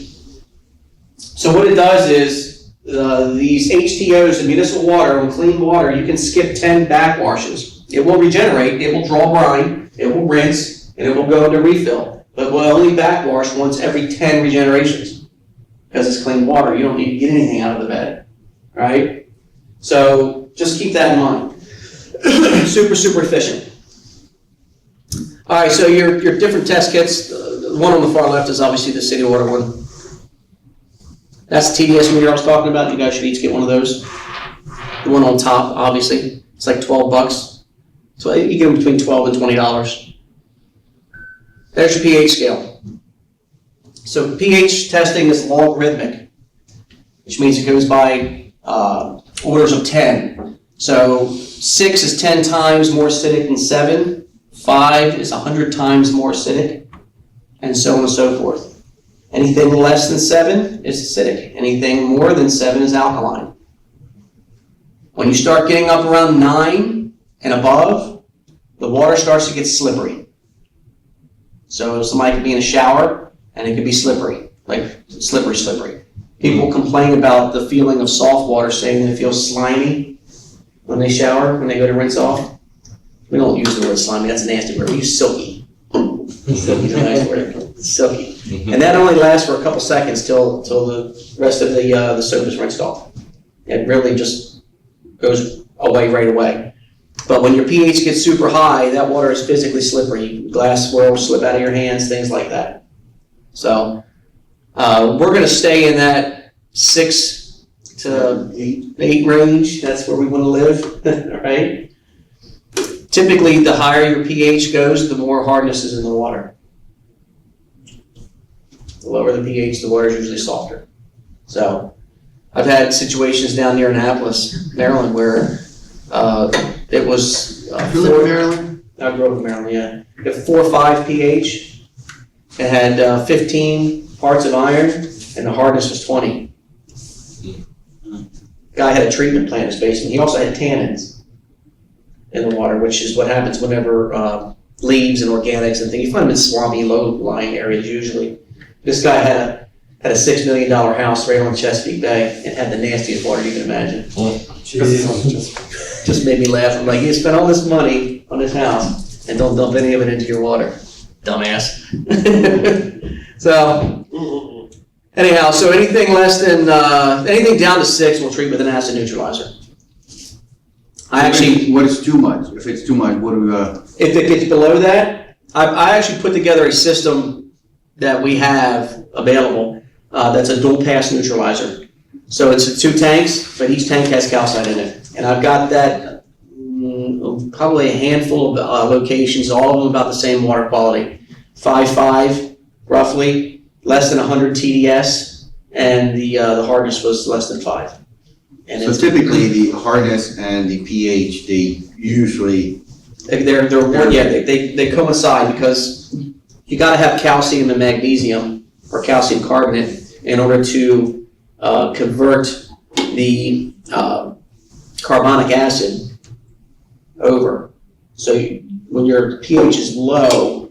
So what it does is these HTOs, the municipal water, and clean water, you can skip 10 backwashes. It will regenerate, it will draw brine, it will rinse, and it will go into refill. But we'll only backwash once every 10 regenerations. Because it's clean water, you don't need to get anything out of the bed, right? So just keep that in mind. Super, super efficient. All right, so your different test kits, the one on the far left is obviously the city water one. That's the TDS meter I was talking about. You guys should each get one of those. The one on top, obviously, it's like $12. So you get them between $12 and $20. There's your pH scale. So pH testing is logarithmic, which means it goes by orders of 10. So 6 is 10 times more acidic than 7. 5 is 100 times more acidic, and so on and so forth. Anything less than 7 is acidic. Anything more than 7 is alkaline. When you start getting up around 9 and above, the water starts to get slippery. So somebody could be in a shower, and it could be slippery, like slippery. People complain about the feeling of soft water, saying they feel slimy when they shower, when they go to rinse off. We don't use the word slimy, that's a nasty word. We use silky. Silky is a nice word. Silky. And that only lasts for a couple seconds till the rest of the soap is rinsed off. It really just goes away right away. But when your pH gets super high, that water is physically slippery. Glass will slip out of your hands, things like that. So we're going to stay in that 6 to 8 range. That's where we want to live, right? Typically, the higher your pH goes, the more hardness is in the water. The lower the pH, the water is usually softer. So I've had situations down near Annapolis, Maryland, where it was... You live in Maryland? I grew up in Maryland, yeah. It had 4 or 5 pH. It had 15 parts of iron, and the hardness was 20. Guy had a treatment plant in his basement. He also had tannins in the water, which is what happens whenever leaves and organics and things. You find them in swampy, low-lying areas usually. This guy had a $6 million house right on Chesapeake Bay and had the nastiest water you can imagine. Just made me laugh. I'm like, you spent all this money on this house and don't dump any of it into your water, dumbass. So, anyhow, so anything less than, anything down to 6 we'll treat with an acid neutralizer. What is too much? If it's too much, what do we, If it gets below that, I actually put together a system that we have available that's a dual pass neutralizer. So it's 2 tanks, but each tank has calcite in it. And I've got that probably a handful of locations, all of them about the same water quality. 5.5 roughly, less than 100 TDS, and the hardness was less than 5. And so typically the hardness and the pH, they usually... They coincide because you got to have calcium and magnesium, or calcium carbonate, in order to convert the carbonic acid over. So when your pH is low,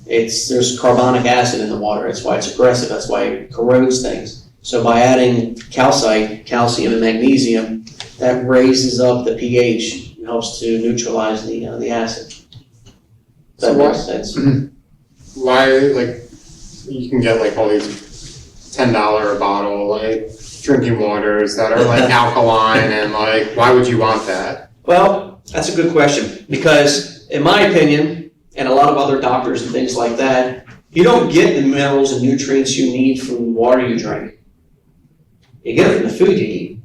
there's carbonic acid in the water. That's why it's aggressive. That's why it corrodes things. So by adding calcite, calcium, and magnesium, that raises up the pH and helps to neutralize the acid. Does that make sense? Why, like, you can get like all these $10 a bottle, like, drinking waters that are like alkaline, and like, why would you want that? Well, that's a good question, because in my opinion, and a lot of other doctors and things like that, You don't get the minerals and nutrients you need from the water you drink. You get it from the food you eat,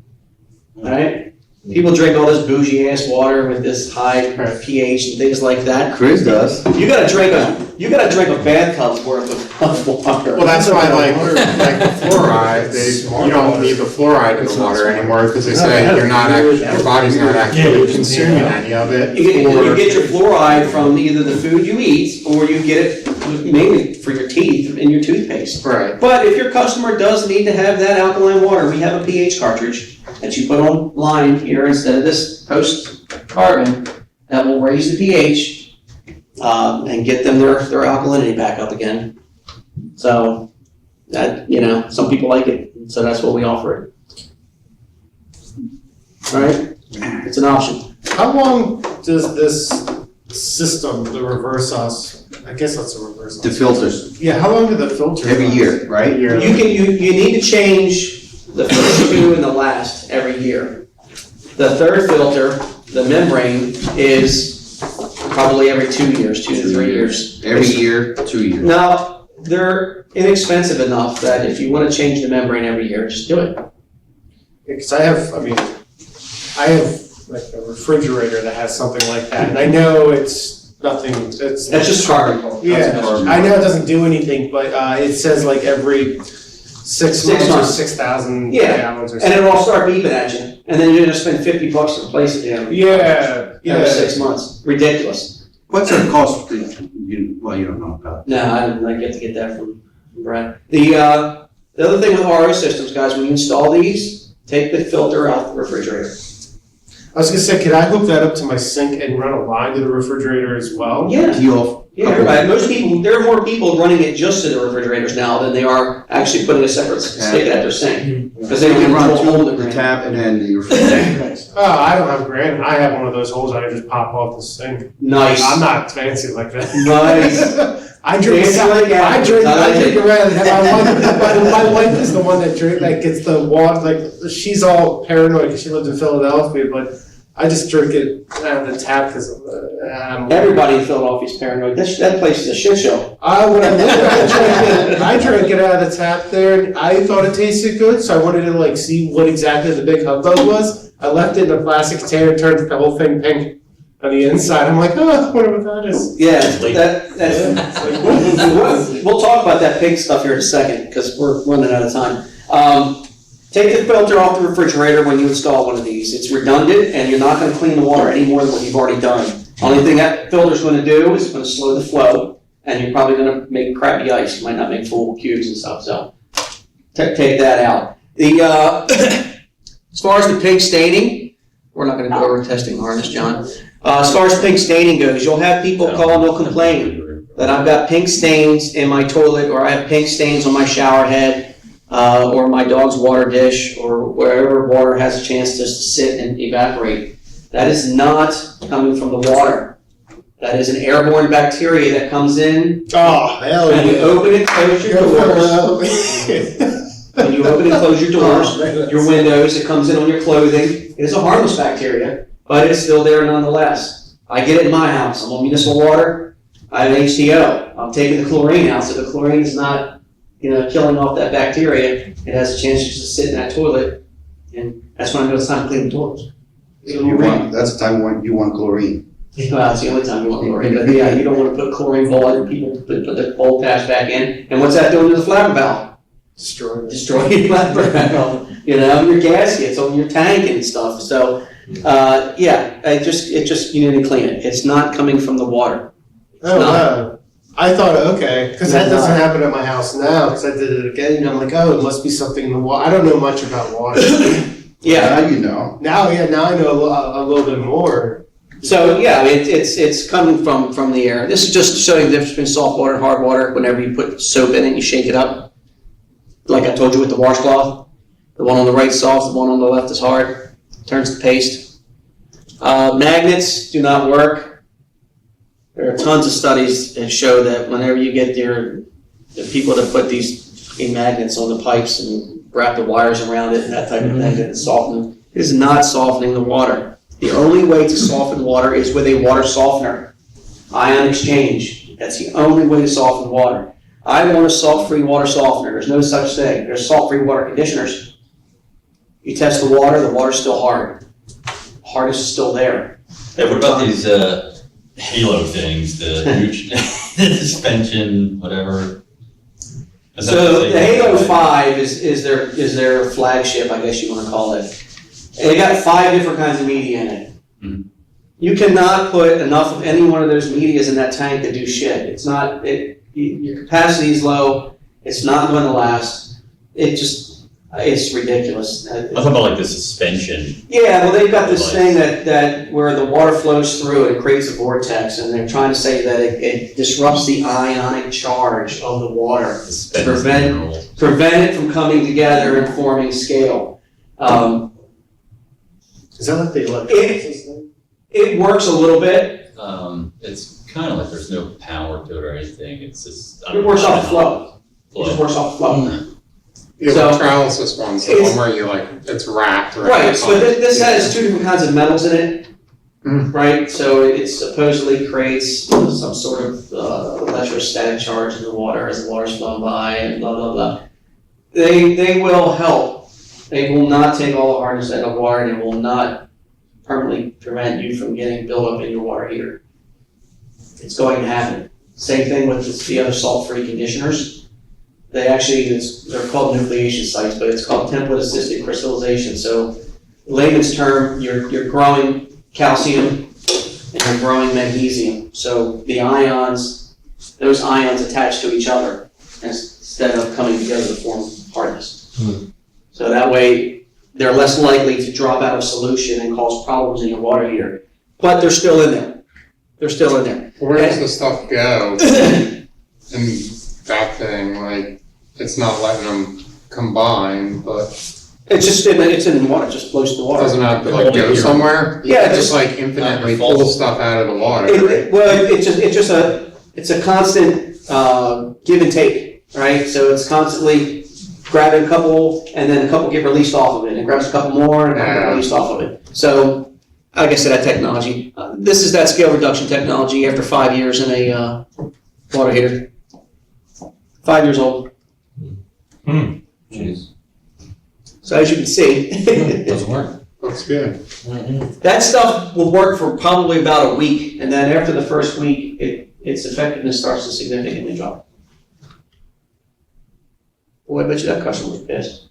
right? People drink all this bougie ass water with this high pH and things like that. Chris does. You gotta drink a bathtub's worth of water. Well, that's why like the fluoride, you don't need the fluoride in the water anymore because they say your body's not actually consuming any of it. You get your fluoride from either the food you eat or you get it mainly for your teeth in your toothpaste. Right. But if your customer does need to have that alkaline water, we have a pH cartridge that you put online here instead of this post-carbon that will raise the pH and get them their alkalinity back up again. So that, some people like it, so that's what we offer it. All right, it's an option. How long does this system, the reverse os, I guess that's a reverse The os. filters, Yeah, how long do the filters? every last? year, right? You need to change the first two and the last every year. The third filter, the membrane, is probably every 2 years, 2 to 3 years. Every year, 2 years. Now, they're inexpensive enough that if you want to change the membrane every year, just do it. Because I have like a refrigerator that has something like that, and I know it's nothing, That's just carbon. Yeah, I know it doesn't do anything, but it says like every 6 months or months. 6,000 Yeah, gallons or And something. it'll all start beeping at you, and then you're gonna spend $50 to replace it every Yeah. 6 months. Ridiculous. What's the cost? You don't know about. No, I didn't get to get that from Brad. The other thing with RO systems, guys, when you install these, take the filter out the refrigerator. I was gonna say, could I hook that up to my sink and run a line to the refrigerator as well? Yeah. Deal. Yeah, everybody. There are more people running it just to the refrigerators now than they are actually putting a separate stick at their sink. Because they You can run control through the tap and then the refrigerator. Oh, I don't have granite. I have one of those holes that I just pop off the sink. Nice. I'm not fancy like that. Nice. I drink. Fancy like that. I drink around. My wife is the one that gets the water. Like she's all paranoid because she lives in Philadelphia, but I just drink it out of the tap because Everybody in Philadelphia is paranoid. That place is a shit show. When I lived there, I drank it out of the tap there, and I thought it tasted good, so I wanted to see what exactly the big hubbub was. I left it in a plastic container, turned the whole thing pink on the inside. I'm like, oh, I wonder what that is. Yeah, we'll talk about that pink stuff here in a second because we're running out of time. Take the filter off the refrigerator when you install one of these. It's redundant and you're not going to clean the water any more than what you've already done. Only thing that filter's going to do is it's going to slow the flow and you're probably going to make crappy ice. You might not make full cubes and stuff, so take that out. As far as the pink staining, we're not going to go over testing harness, John. As far as pink staining goes, you'll have people call and they'll complain that I've got pink stains in my toilet or I have pink stains on my shower head. Or my dog's water dish, or wherever water has a chance just to sit and evaporate. That is not coming from the water. That is an airborne bacteria that comes in. Oh, hell When you open and close your doors, when you open and close your doors, your windows, it comes in on your clothing. It is a harmless bacteria, but it's still there nonetheless. I get it in my house. I'm on municipal water. I have HTO. I'm taking the chlorine out, so the chlorine is not killing off that bacteria. It has a chance just to sit in that toilet, and that's when I know it's time to clean the doors. That's the time when you want chlorine. Well, it's the only time you want chlorine, but yeah, you don't want to put chlorine ball in, people put the old patch back in, and what's that doing to the flapper valve? Destroyed. Destroying the flapper valve, your gaskets on your tank and stuff, so, you need to clean it. It's not coming from the water. Oh, wow. I thought, okay, because that doesn't happen at my house now, because I did it again, and I'm like, oh, it must be something in the water. I don't know much about water. Yeah. Now you know. Now I know a little bit more. So, it's coming from the air. This is just showing the difference between salt water and hard water. Whenever you put soap in it, you shake it up. Like I told you with the washcloth. The one on the right is soft, the one on the left is hard. Turns to paste. Magnets do not work. There are tons of studies that show that whenever you get the people that put these magnets on the pipes and wrap the wires around it and that type of thing, that it's softening. It is not softening the water. The only way to soften water is with a water softener. Ion exchange. That's the only way to soften water. I want a salt-free water softener. There's no such thing. There's salt-free water conditioners. You test the water's still hard. Hardness is still there. Hey, what about these, halo things, the huge, the suspension, whatever? Is that So the the Halo 5 is their flagship, I guess you want to call it. And they got 5 different kinds of media in it. Mhm. You cannot put enough of any one of those medias in that tank to do shit. It's not, your capacity is low, it's not going to last. It's ridiculous. I'm talking about like the suspension. Yeah, well, they've got this thing that where the water flows through it, it creates a vortex, and they're trying to say that it disrupts the ionic charge of the water. Suspension Prevent- mineral. Prevent it from coming together and forming scale. Is that like the electrolysis thing? It works a little bit. It's kind of like there's no power to it or anything, it's just. I It don't works know. off the flow. It just works off the flow. The So- electrolysis one's the one where you like, it's wrapped around. Right, the so pump. this has 2 different kinds of metals in it, Mm. right? So it supposedly creates some sort of electrostatic charge in the water as the water's flowing by and blah, blah, blah. They will help. They will not take all the hardness out of water, and it will not permanently prevent you from getting buildup in your water heater. It's going to happen. Same thing with the other salt-free conditioners. They actually, they're called nucleation sites, but it's called template-assisted crystallization. So, in layman's term, you're growing calcium and you're growing magnesium. So the ions, those ions attach to each other instead of coming together to form hardness. So that way, they're less likely to drop out of solution and cause problems in your water heater. But they're still in there. They're still in there. Where does the stuff go in that thing? Like, it's not letting them combine, but It's just it's in the water, it just flows to the it water. doesn't have to like go somewhere. Yeah, It just like infinitely pulls stuff out of the water. Right? Well, it's a constant give and take, right? So it's constantly grabbing a couple, and then a couple get released off of it, and grabs a couple more, and a couple get released off of it. So, like I said, that technology. This is that scale reduction technology after 5 years in a water heater. 5 years old. Jeez. So as you can see, Doesn't work. Looks good. that stuff will work for probably about a week, and then after the first week, its effectiveness starts to significantly drop. Boy, I bet you that customer was pissed.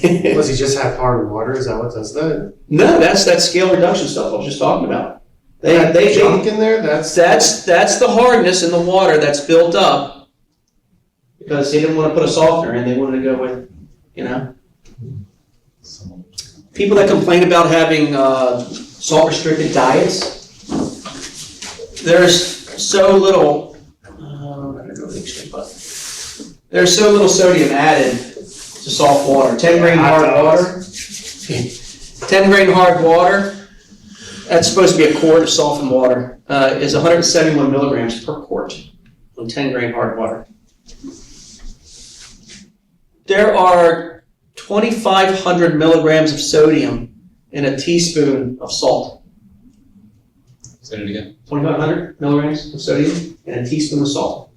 Does he just have hard water? Is that what does that? No, that's that scale reduction stuff I was just talking about. They Junk in there? That's that's the hardness in the water that's built up because they didn't want to put a softener in. They wanted to go with, people that complain about having salt restricted diets. There's so little. There's so little sodium added to soft water. 10 grain hard water. 10 grain hard water. That's supposed to be a quart of softened water. Is 171 milligrams per quart of 10 grain hard water. There are 2,500 milligrams of sodium in a teaspoon of salt. Say it again. 2,500 milligrams of sodium in a teaspoon of salt.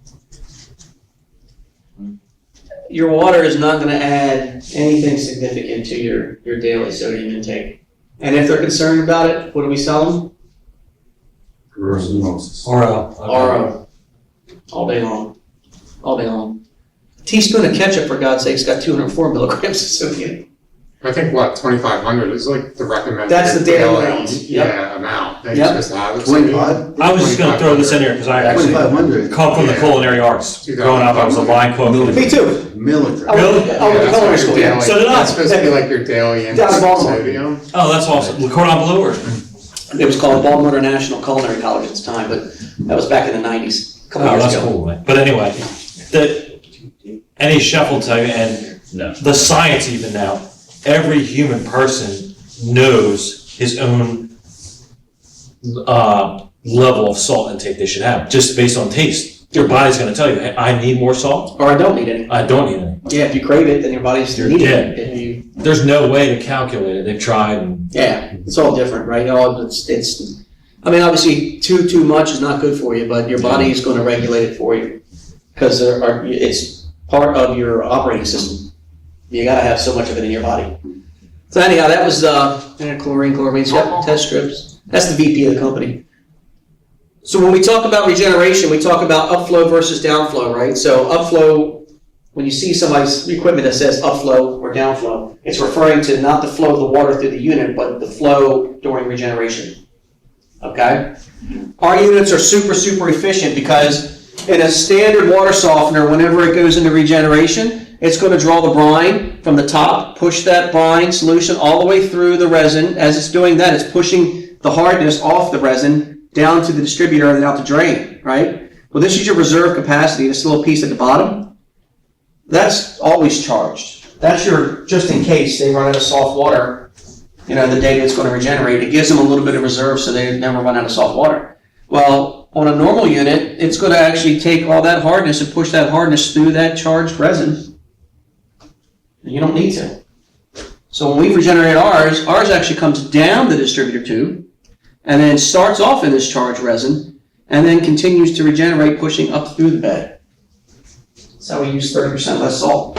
Your water is not going to add anything significant to your daily sodium intake. And if they're concerned about it, what do we sell them? RO. All day long. All day long. A teaspoon of ketchup, for God's sake, has got 204 milligrams of sodium. I think 2,500 is like the recommended. That's the daily range. Yep. Yeah, amount that Yep. you're supposed to have. 25? I was just gonna throw this in here because I actually 2,500 come from the culinary arts. Growing up, I was a line cook. Me too. milligrams. I went to culinary school, yeah. So did I. That's supposed to be like your daily Down intake in of Baltimore. sodium. Oh, that's awesome. Le Cordon Bleu or? It was called Baltimore International Culinary College at the time, but that was back in the 90s, a couple Oh, years that's ago. cool, man. But anyway, any chef will tell you, and No. the science even now, every human person knows his own level of salt intake they should have, just based on taste. Your body's gonna tell you, hey, I need more salt, Or I don't need any. I don't need any. Yeah, if you crave it, then your body's You're needing dead. it. If you, There's no way to calculate it. They've tried and yeah, it's all different, right? I mean, obviously, too much is not good for you, but your body is going to regulate it for you. because it's part of your operating system. You gotta have so much of it in your body. So anyhow, that was chlorine test strips. That's the VP of the company. So when we talk about regeneration, we talk about upflow versus downflow, right? So upflow, when you see somebody's equipment that says upflow or downflow, it's referring to not the flow of the water through the unit, but the flow during regeneration. Okay? Our units are super, super efficient because in a standard water softener, whenever it goes into regeneration, it's going to draw the brine from the top, push that brine solution all the way through the resin. As it's doing that, it's pushing the hardness off the resin down to the distributor and then out the drain, right? Well, this is your reserve capacity, this little piece at the bottom. That's always charged. That's your, just in case they run out of soft water, the day it's going to regenerate. It gives them a little bit of reserve so they never run out of soft water. Well, on a normal unit, it's going to actually take all that hardness and push that hardness through that charged resin. And you don't need to. So when we regenerate ours actually comes down the distributor tube, and then starts off in this charged resin, and then continues to regenerate, pushing up through the bed. That's how we use 30% less salt.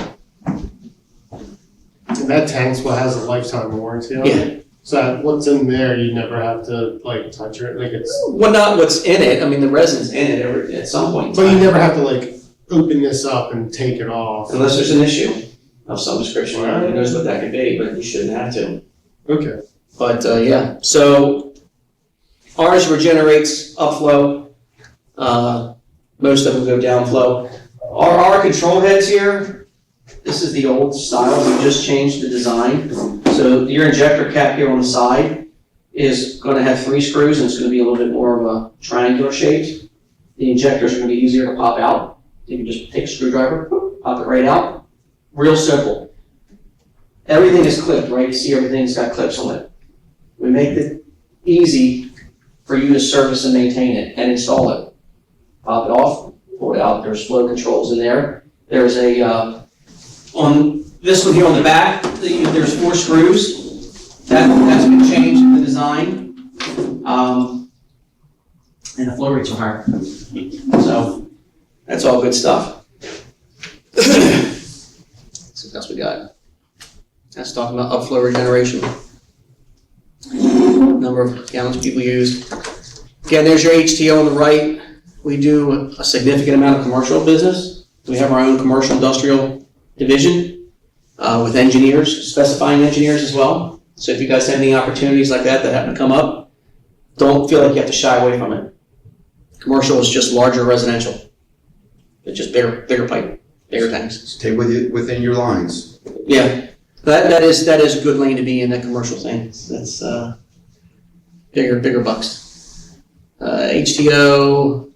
And that tank's what has a lifetime warranty on it? Yeah. So what's in there, you never have to touch it, it's. Well, not what's in it. I mean, the resin's in it at some point in But you time. never have to open this up and take it off. Unless there's an issue of some description. Who knows what that could be, but you shouldn't have to. Okay. But yeah, so ours regenerates upflow. Most of them go downflow. Our control heads here, this is the old style. We just changed the design. So your injector cap here on the side is going to have 3 screws, and it's going to be a little bit more of a triangular shape. The injectors are going to be easier to pop out. You can just take a screwdriver, pop it right out. Real simple. Everything is clipped, right? You see everything's got clips on it. We make it easy for you to service and maintain it and install it. Pop it off, pull it out. There's flow controls in there. There's on this one here on the back, there's 4 screws. That's been changed in the design. And the flow rates are higher. So that's all good stuff. Let's see what else we got. That's talking about upflow regeneration. Number of gallons people used. Again, there's your HTO on the right. We do a significant amount of commercial business. We have our own commercial industrial division with engineers, specifying engineers as well. So if you guys have any opportunities like that happen to come up, don't feel like you have to shy away from it. Commercial is just larger residential. It's just bigger pipe, bigger tanks. Stay within your lines. Yeah, that is a good lane to be in, that commercial thing. That's bigger bucks. HTO.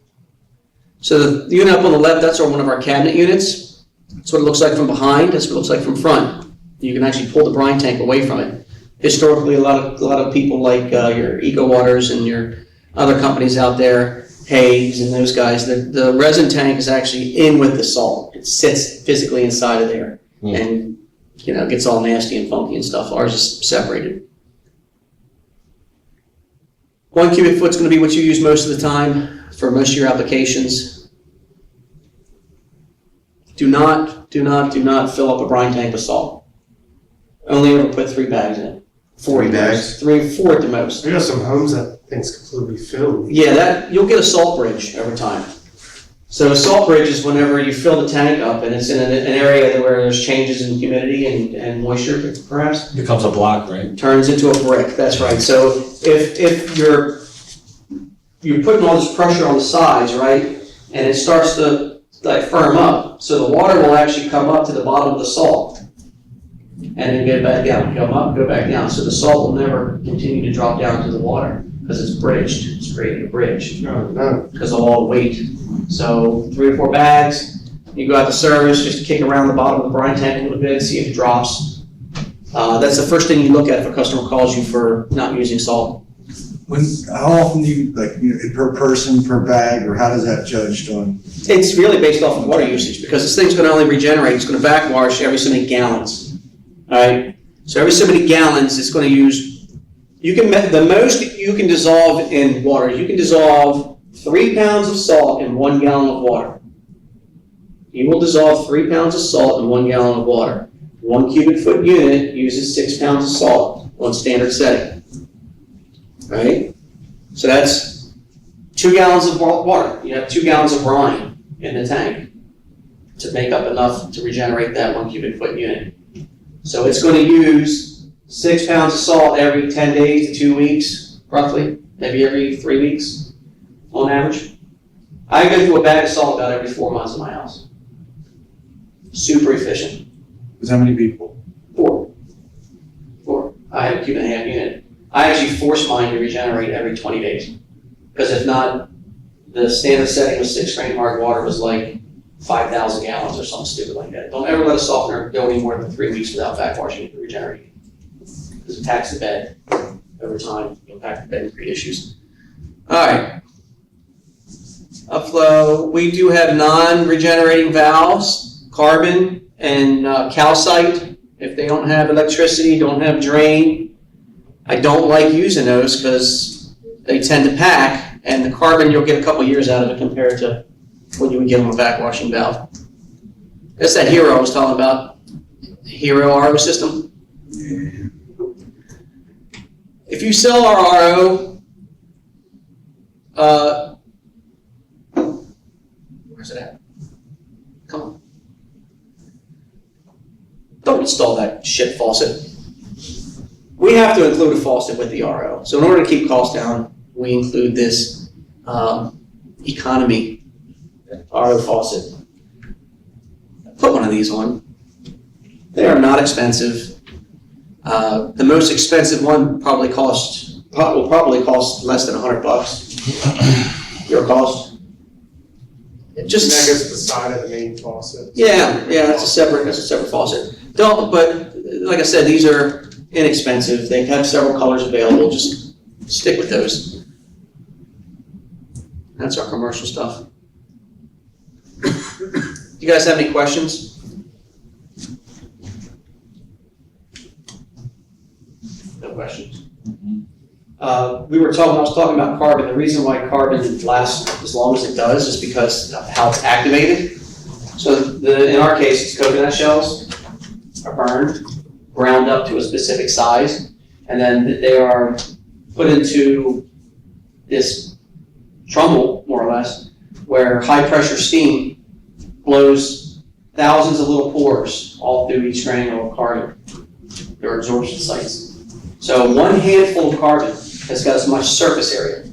So the unit up on the left, that's one of our cabinet units. That's what it looks like from behind. That's what it looks like from front. You can actually pull the brine tank away from it. Historically, a lot of people like your Eco Waters and your other companies out there, Hagues and those guys, the resin tank is actually in with the salt. It sits physically inside of there, and it gets all nasty and funky and stuff. Ours is separated. 1 cubic foot is going to be what you use most of the time for most of your applications. Do not fill up a brine tank with salt. Only ever put 3 bags in it. 4 bags? 4 at the most. I got some homes that thing's completely filled. Yeah, you'll get a salt bridge every time. So a salt bridge is whenever you fill the tank up and it's in an area where there's changes in humidity and moisture, perhaps. Becomes a block, right? Turns into a brick, that's right. So if you're putting all this pressure on the sides, right, and it starts to firm up, so the water will actually come up to the bottom of the salt and then get back down, come up, go back down. So the salt will never continue to drop down to the water because it's bridged. It's creating a bridge because of all the weight. So 3 or 4 bags. You go out to service, just kick around the bottom of the brine tank a little bit, see if it drops. That's the first thing you look at if a customer calls you for not using salt. How often do you, per person, per bag, or how does that judged on? It's really based off of water usage because this thing's going to only regenerate. It's going to backwash every so many gallons. All right. So every so many gallons, it's going to use. The most you can dissolve in water. You can dissolve 3 pounds of salt in 1 gallon of water. You will dissolve 3 pounds of salt in 1 gallon of water. 1 cubic foot unit uses 6 pounds of salt on standard setting. Right? So that's 2 gallons of water. You have 2 gallons of brine in the tank to make up enough to regenerate that 1 cubic foot unit. So it's going to use 6 pounds of salt every 10 days to 2 weeks, roughly, maybe every 3 weeks on average. I go through a bag of salt about every 4 months in my house. Super efficient. Is how many people? 4. I have a 1.5 unit. I actually force mine to regenerate every 20 days. Because if not, the standard setting of 6 grain hard water was like 5,000 gallons or something stupid like that. Don't ever let a softener go any more than 3 weeks without backwashing it to regenerate. Because it packs the bed over time. It'll pack the bed and create issues. All right. Upflow. We do have non-regenerating valves, carbon and calcite. If they don't have electricity, don't have drain. I don't like using those because they tend to pack, and the carbon you'll get a couple years out of it compared to when you would give them a backwashing valve. That's that Hero I was talking about, Hero RO system. If you sell our RO, where's it at? Come on. Don't install that shit faucet. We have to include a faucet with the RO. So in order to keep costs down, we include this economy RO faucet. Put one of these on. They are not expensive. The most expensive one will probably cost less than $100. Your cost. That Just goes beside of the main faucet. yeah, that's a separate faucet. But like I said, these are inexpensive. They have several colors available. Just stick with those. That's our commercial stuff. You guys have any questions? No questions. I was talking about carbon. The reason why carbon lasts as long as it does is because of how it's activated. So in our case, it's coconut shells are burned, ground up to a specific size, and then they are put into this trumbull, more or less, where high pressure steam blows thousands of little pores all through each granule of carbon. There are absorption sites. So one handful of carbon has got as much surface area,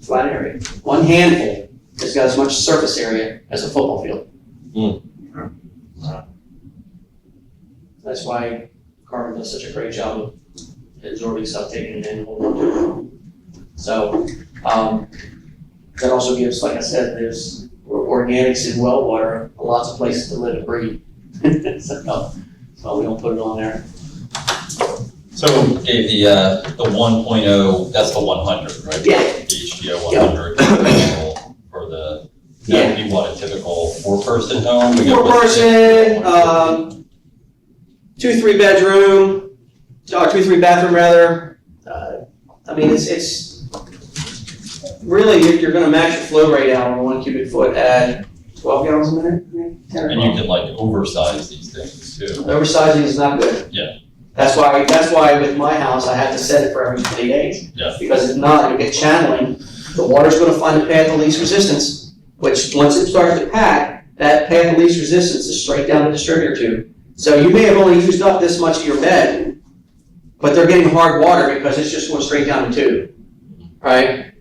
flat area. One handful has got as much surface area as a football field. That's why carbon does such a great job of absorbing stuff, taking it in, and holding on to it. So that also gives, like I said, there's organics in well water, lots of places to live and breathe. So we don't put it on there. So Dave, the 1.0, that's the 100, right? Yeah. The HGO 100 for the, that would be what, a typical 4-person home? 4-person, 2-3 bedroom, or 2-3 bathroom rather. I mean, it's really, you're gonna max your flow rate out on 1 cubic foot at 12 gallons a minute. And you can like oversize these things too. Oversizing is not good. Yeah. That's why with my house, I have to set it for every 20 days. Yeah. Because if not, you'll get channeling. The water's gonna find the path of least resistance, which once it starts to pack, that path of least resistance is straight down the distributor tube. So you may have only used up this much of your bed, but they're getting hard water because it's just going straight down the tube, right?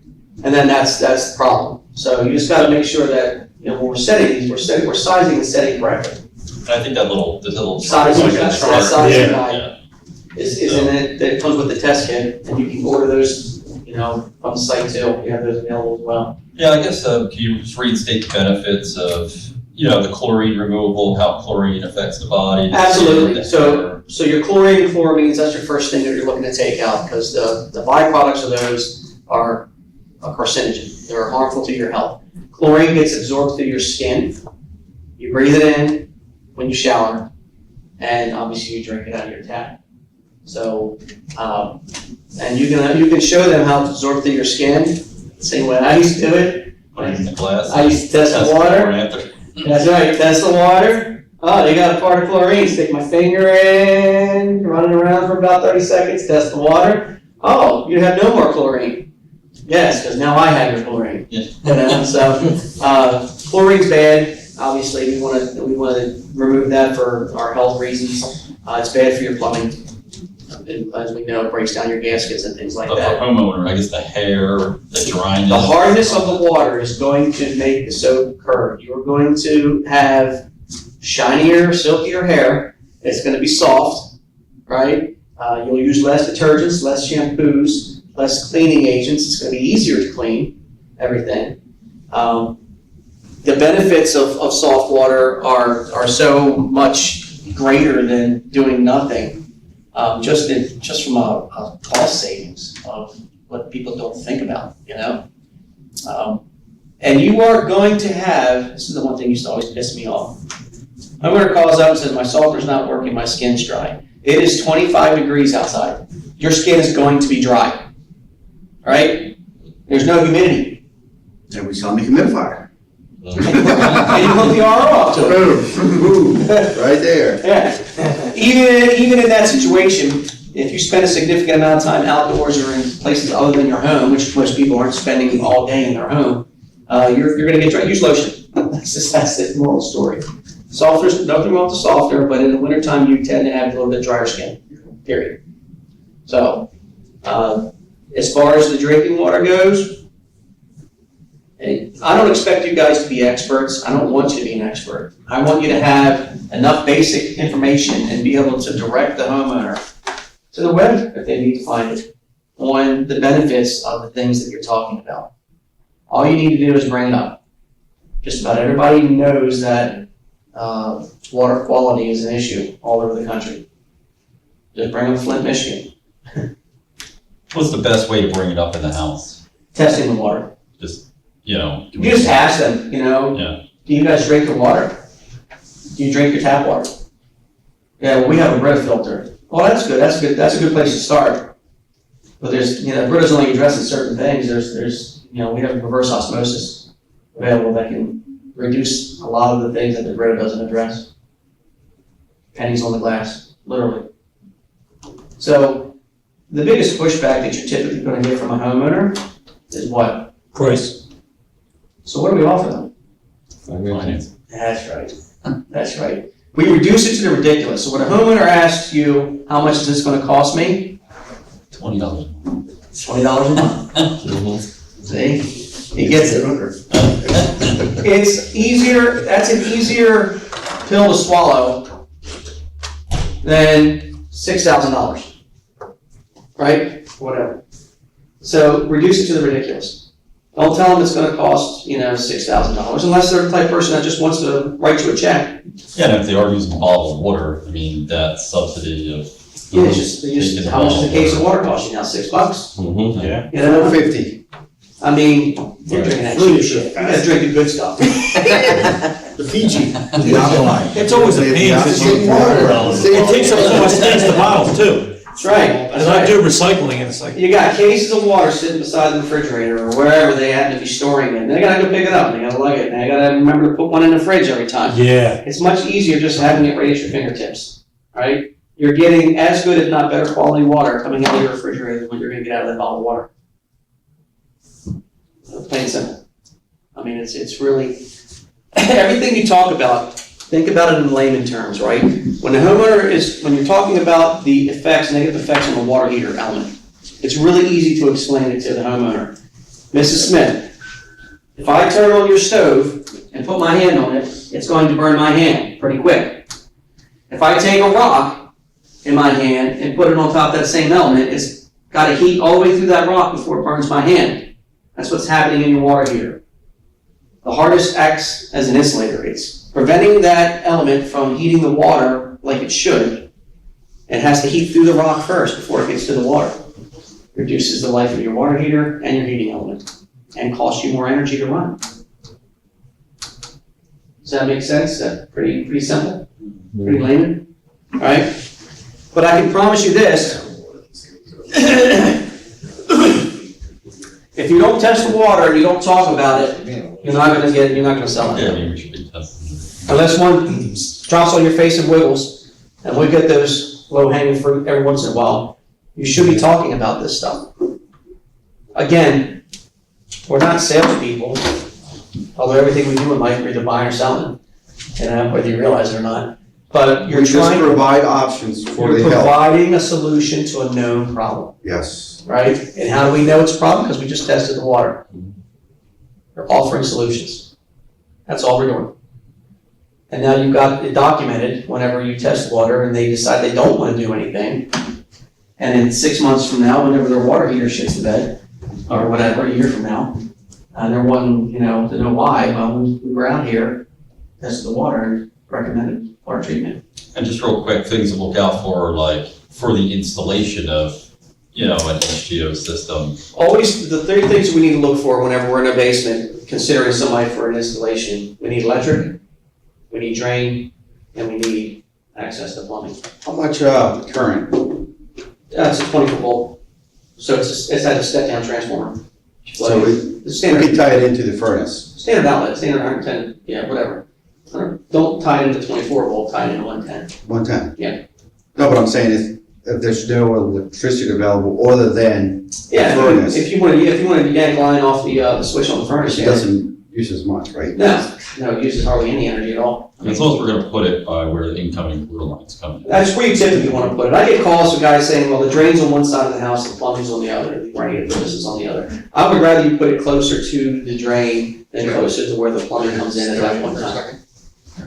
And then that's the problem. So you just gotta make sure that, when we're setting these, we're sizing and setting correctly. And I think there's a little Sizing, like a that chart. sizing Yeah. guide is in it, that comes with the test kit, and you can order those, from the site too. We have those available as well. Yeah, I guess, can you just reinstate the benefits of, the chlorine removal, how chlorine affects the body? Absolutely. So your chlorine and chloramines, that's your first thing that you're looking to take out, because the byproducts of those are a carcinogen. They're harmful to your health. Chlorine gets absorbed through your skin. You breathe it in when you shower, and obviously you drink it out of your tap. So, and you can show them how it's absorbed through your skin. Same way I used to do it. In the glass. I used to test the water. That's right, test the water. Oh, they got a part of chlorine. Stick my finger in, run it around for about 30 seconds, test the water. Oh, you have no more chlorine. Yes, because now I have your chlorine. Yeah. You know, so chlorine's bad. Obviously, we want to remove that for our health reasons. It's bad for your plumbing. As we know, it breaks down your gaskets and things like But for that. homeowner, I guess the hair, the dryness. The hardness of the water is going to make the soap curd. You're going to have shinier, silkier hair. It's going to be soft, right? You'll use less detergents, less shampoos, less cleaning agents. It's going to be easier to clean everything. The benefits of soft water are so much greater than doing nothing. Just from a cost savings of what people don't think about, you know? And you are going to have, this is the one thing used to always piss me off. Homeowner calls up and says, my softener's not working, my skin's dry. It is 25 degrees outside. Your skin is going to be dry, right? There's no humidity. Then we saw me humidifier. And you put the RO off. Boom, right there. Yeah. Even in that situation, if you spend a significant amount of time outdoors or in places other than your home, which most people aren't spending all day in their home, you're going to get dry. Use lotion. That's the moral story. Softeners, nothing wrong with the softener, but in the wintertime, you tend to have a little bit drier skin, period. So, as far as the drinking water goes, I don't expect you guys to be experts. I don't want you to be an expert. I want you to have enough basic information and be able to direct the homeowner to the web if they need to find it on the benefits of the things that you're talking about. All you need to do is bring it up. Just about everybody knows that water quality is an issue all over the country. Just bring up Flint, Michigan. What's the best way to bring it up in the house? Testing the water. You know. You just ask them, you know, Yeah. do you guys drink your water? Do you drink your tap water? Yeah, well, we have a Brita filter. Well, that's good. That's a good place to start. But there's, you know, Brita's only addressing certain things. There's, you know, we have reverse osmosis available that can reduce a lot of the things that the Brita doesn't address. Pennies on the glass, literally. So the biggest pushback that you're typically going to get from a homeowner is what? Price. So what do we offer them? Finance. That's right. That's right. We reduce it to the ridiculous. So when a homeowner asks you, how much is this going to cost me? $20. It's $20 a month. See? He gets it. It's easier, that's an easier pill to swallow than $6,000. Right? Whatever. So reduce it to the ridiculous. Don't tell them it's going to cost, you know, $6,000 unless they're the type of person that just wants to write you a check. Yeah, and if they are using bottled water, I mean, that subsidy of. Yeah, it's just how much does a case of water cost you now? $6? Mm-hmm. Yeah. You know, 50. I mean, you're drinking that cheap shit. You gotta drink the good stuff. The Fiji. The alkaline. It's always a pain because it takes up so much space, the bottles too. That's right. As I do recycling, and it's like, You got cases of water sitting beside the refrigerator or wherever they happen to be storing it. They gotta go pick it up, and they gotta lug it, and they gotta remember to put one in the fridge every time. yeah. It's much easier just having it right at your fingertips, right? You're getting as good, if not better quality water coming out of your refrigerator than what you're gonna get out of that bottled water. Plain and simple. I mean, it's really, everything you talk about, think about it in layman terms, right? When you're talking about the effects, negative effects on the water heater element, it's really easy to explain it to the homeowner. Mrs. Smith, if I turn on your stove and put my hand on it, it's going to burn my hand pretty quick. If I take a rock in my hand and put it on top of that same element, it's got to heat all the way through that rock before it burns my hand. That's what's happening in your water heater. The hardest acts as an insulator. It's preventing that element from heating the water like it should. It has to heat through the rock first before it gets to the water. Reduces the life of your water heater and your heating element and costs you more energy to run. Does that make sense? Pretty simple? Pretty layman? All right? But I can promise you this. If you don't test the water and you don't talk about it, you're not gonna sell it. Yeah, I mean, we should be testing. Unless one drops on your face and wiggles, and we get those low-hanging fruit every once in a while, you should be talking about this stuff. Again, we're not salespeople, although everything we do in life, we're either buying or selling, whether you realize it or not. But you're We just trying, provide options for you're the help. providing a solution to a known problem, Yes. right? And how do we know it's a problem? Because we just tested the water. We're offering solutions. That's all we're doing. And now you've got it documented whenever you test water and they decide they don't want to do anything. And in 6 months from now, whenever their water heater shits the bed, or whatever, a year from now, and they're wanting, to know why, well, we were out here, tested the water and recommended water treatment. And just real quick, things to look out for, like, for the installation of, an HGO system. Always, the 3 things we need to look for whenever we're in a basement, considering somebody for an installation. We need electric, we need drain, and we need access to plumbing. How much current? It's a 20-foot volt, so it's at a step-down transformer. So Like, we the can standard tie it into the furnace. outlet, standard 110, yeah, whatever. Don't tie it into 24 volt, tie it into 110. 110. Yeah. No, but I'm saying is, if there's no electricity available other than Yeah, furnace, if you want to yank line off the switch on the furnace, it yeah. doesn't use as much, right? No, it uses hardly any energy at all. As long as we're gonna put it by where the incoming water lines come in. That's where you typically want to put it. I get calls from guys saying, well, the drain's on one side of the house, the plumbing's on the other, the running business is on the other. I would rather you put it closer to the drain than closer to where the plumbing comes in at that one time.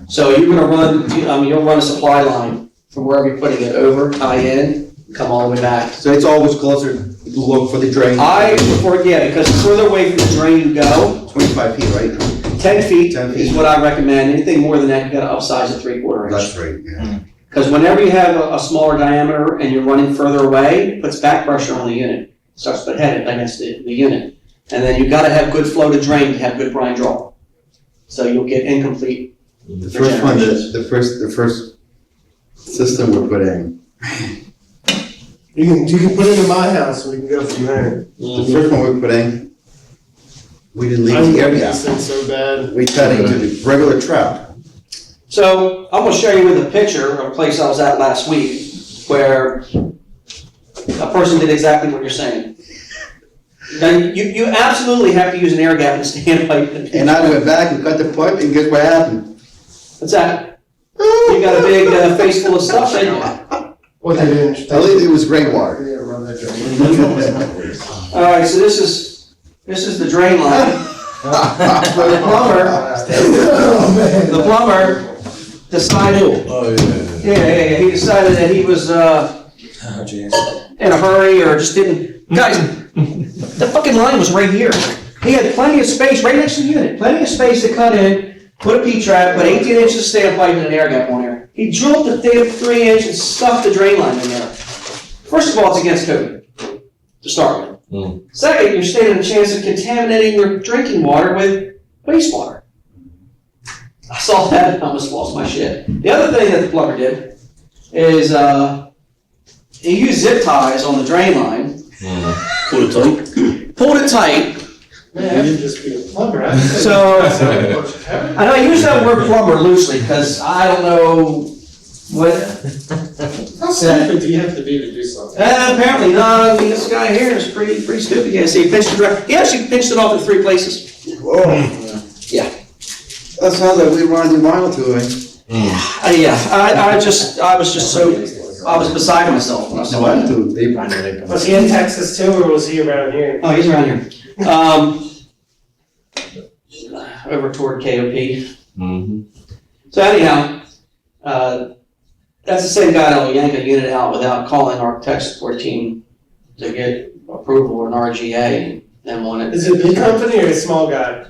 So you're gonna run, you'll run a supply line from wherever you're putting it over, tie in, come all the way back. So it's always closer to look for the drain. I prefer, because the further away from the drain you go, 25 feet, right? 10 feet 10 feet. is what I recommend. Anything more than that, you gotta upsize to 3/4 inch. That's right, yeah. Because whenever you have a smaller diameter and you're running further away, it puts back pressure on the unit. Starts to put head against the unit. And then you've gotta have good flow to drain to have good brine draw. So you'll get incomplete. The first one, the first system we put in, You can put it in my house, and we can go from there. the first one we put in, we didn't leave I the air love gap. this thing so bad. We cut into the regular trap. So I'm gonna show you with a picture of a place I was at last week where a person did exactly what you're saying. Now, you absolutely have to use an air gap in a standpipe. And I went back and cut the pipe, and guess what happened? What's that? You got a big face full of stuff, ain't you? What they didn't. At least it was gray water. Yeah, run that drain. All right, so this is the drain line. Where the plumber decided, he decided that he was in a hurry or just didn't. Guys, the fucking line was right here. He had plenty of space right next to the unit, plenty of space to cut in, put a P-trap, put 18 inches of standpipe and an air gap on there. He drilled the damn 3 inch and stuffed the drain line in there. First of all, it's against code to start with. Second, you're standing a chance of contaminating your drinking water with wastewater. I saw that and I almost lost my shit. The other thing that the plumber did is he used zip ties on the drain line. Pulled it tight. Man, you just be a plumber. So, and I use that word plumber loosely because I don't know what. How stupid do you have to be to do something? Apparently not. I mean, this guy here is pretty stupid. Yeah, see, he pinched it right. He actually pinched it off in 3 places. Whoa. Yeah. That sounds like we run the mile to it. I was beside myself when I saw that. Was he in Texas too, or was he around here? Oh, he's around here. Over toward KOP. So anyhow, that's the same guy that'll yank a unit out without calling our tech support team to get approval or an RGA and want it. Is it a big company or a small guy?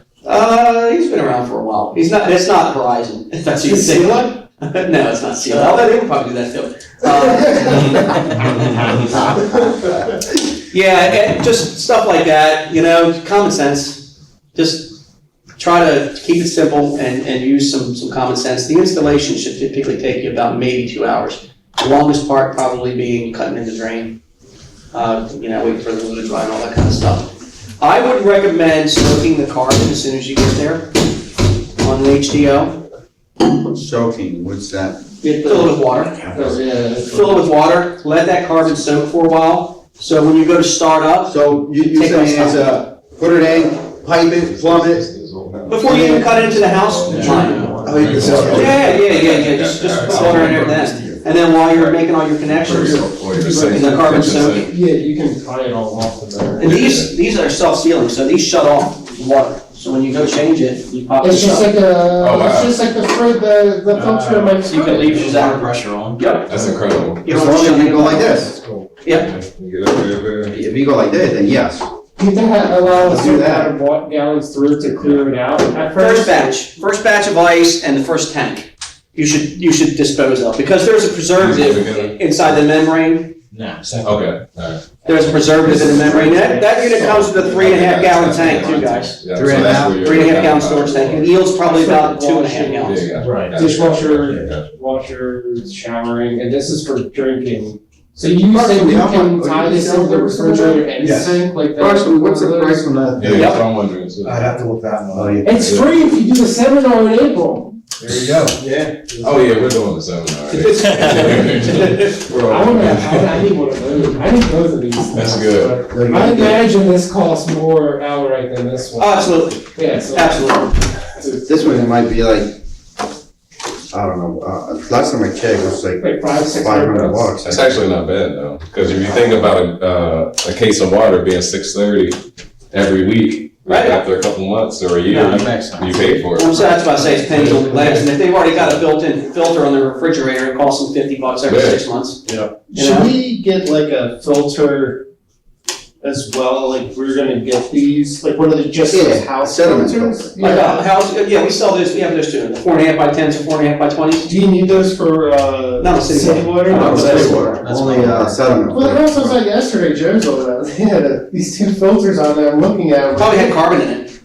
He's been around for a while. It's not Verizon, if that's what you Is it think. Seal-Up? No, it's not Seal. Although they would probably do that too. Yeah, just stuff like that, common sense. Just try to keep it simple and use some common sense. The installation should typically take you about maybe 2 hours. The longest part probably being cutting in the drain, waiting for the glue to dry and all that kind of stuff. I would recommend soaking the carpet as soon as you get there on the HDO. Soaking, what's that? Fill it with water. Fill it with water, let that carbon soak for a while. So when you go to start up, So you're Take saying off it's put it in, pipe it, plumb it? before you even cut it into the house, line. Oh, you can sell it. Yeah, just put water in there then. And then while you're making all your connections, the carbon soaking. Yeah, you can tie it all off of there. And these are self-sealing, so these shut off water. So when you go change it, you pop It's this just up. like it's just like the filter in my. So you can leave your Water water. pressure on. Yep. That's incredible. You As don't long as shut you it go off. like this. Yep. You get up there. If you go like this, then yes. You have to allow a Do certain that. amount of gallons through to clear it out at First batch of ice and the first tank, you should dispose of, because there's a preservative inside the membrane. No. Okay, alright. There's a preservative in the membrane. That unit comes with a 3.5 gallon tank too, guys. Yeah, Three and a so that's half- where you're- 3.5 gallon storage tank. It yields probably about 2.5 Yeah, gallons. gotcha. Right. Gotcha. Dishwasher, washers, showering, and this is for drinking. So you Mark, said you how can much- tie this into the refrigerator and Yes. sink like that? What's the price on that? Yeah, that's what I'm wondering too. I'd have to look that one up. It's free if you do the seminar in April. There you go. Oh, yeah, we're doing the seminar. We're I all- wanna, I need one of those. I need both of these. That's good. I imagine this costs more outright than this one. Absolutely, Yeah, so. absolutely. This one, it might be like, I don't know, last time I checked, it was like Like $500-600 $500 bucks. bucks. That's actually not bad though, because if you think about a case of water being $6.30 every week, Right. after a couple months or a year, Yeah, that makes sense. you pay for Well, it. so that's why I say it's pennies on the glass, and if they've already got a built-in filter on their refrigerator, it costs them $50 every Yeah. 6 months. You Should know? we get like a filter as well? Like we're gonna get these, like one of the just Yeah, house sediment filters? Like a house, yeah, we sell this, we have those too, the 4.5 by 10s or 4.5 by 20s. Do you need those for No, city city water? No, No, city water. Only sediment. Well, that's what I was like yesterday, Joe's over there, they had these two filters on there, I'm looking at them. Probably had carbon in it.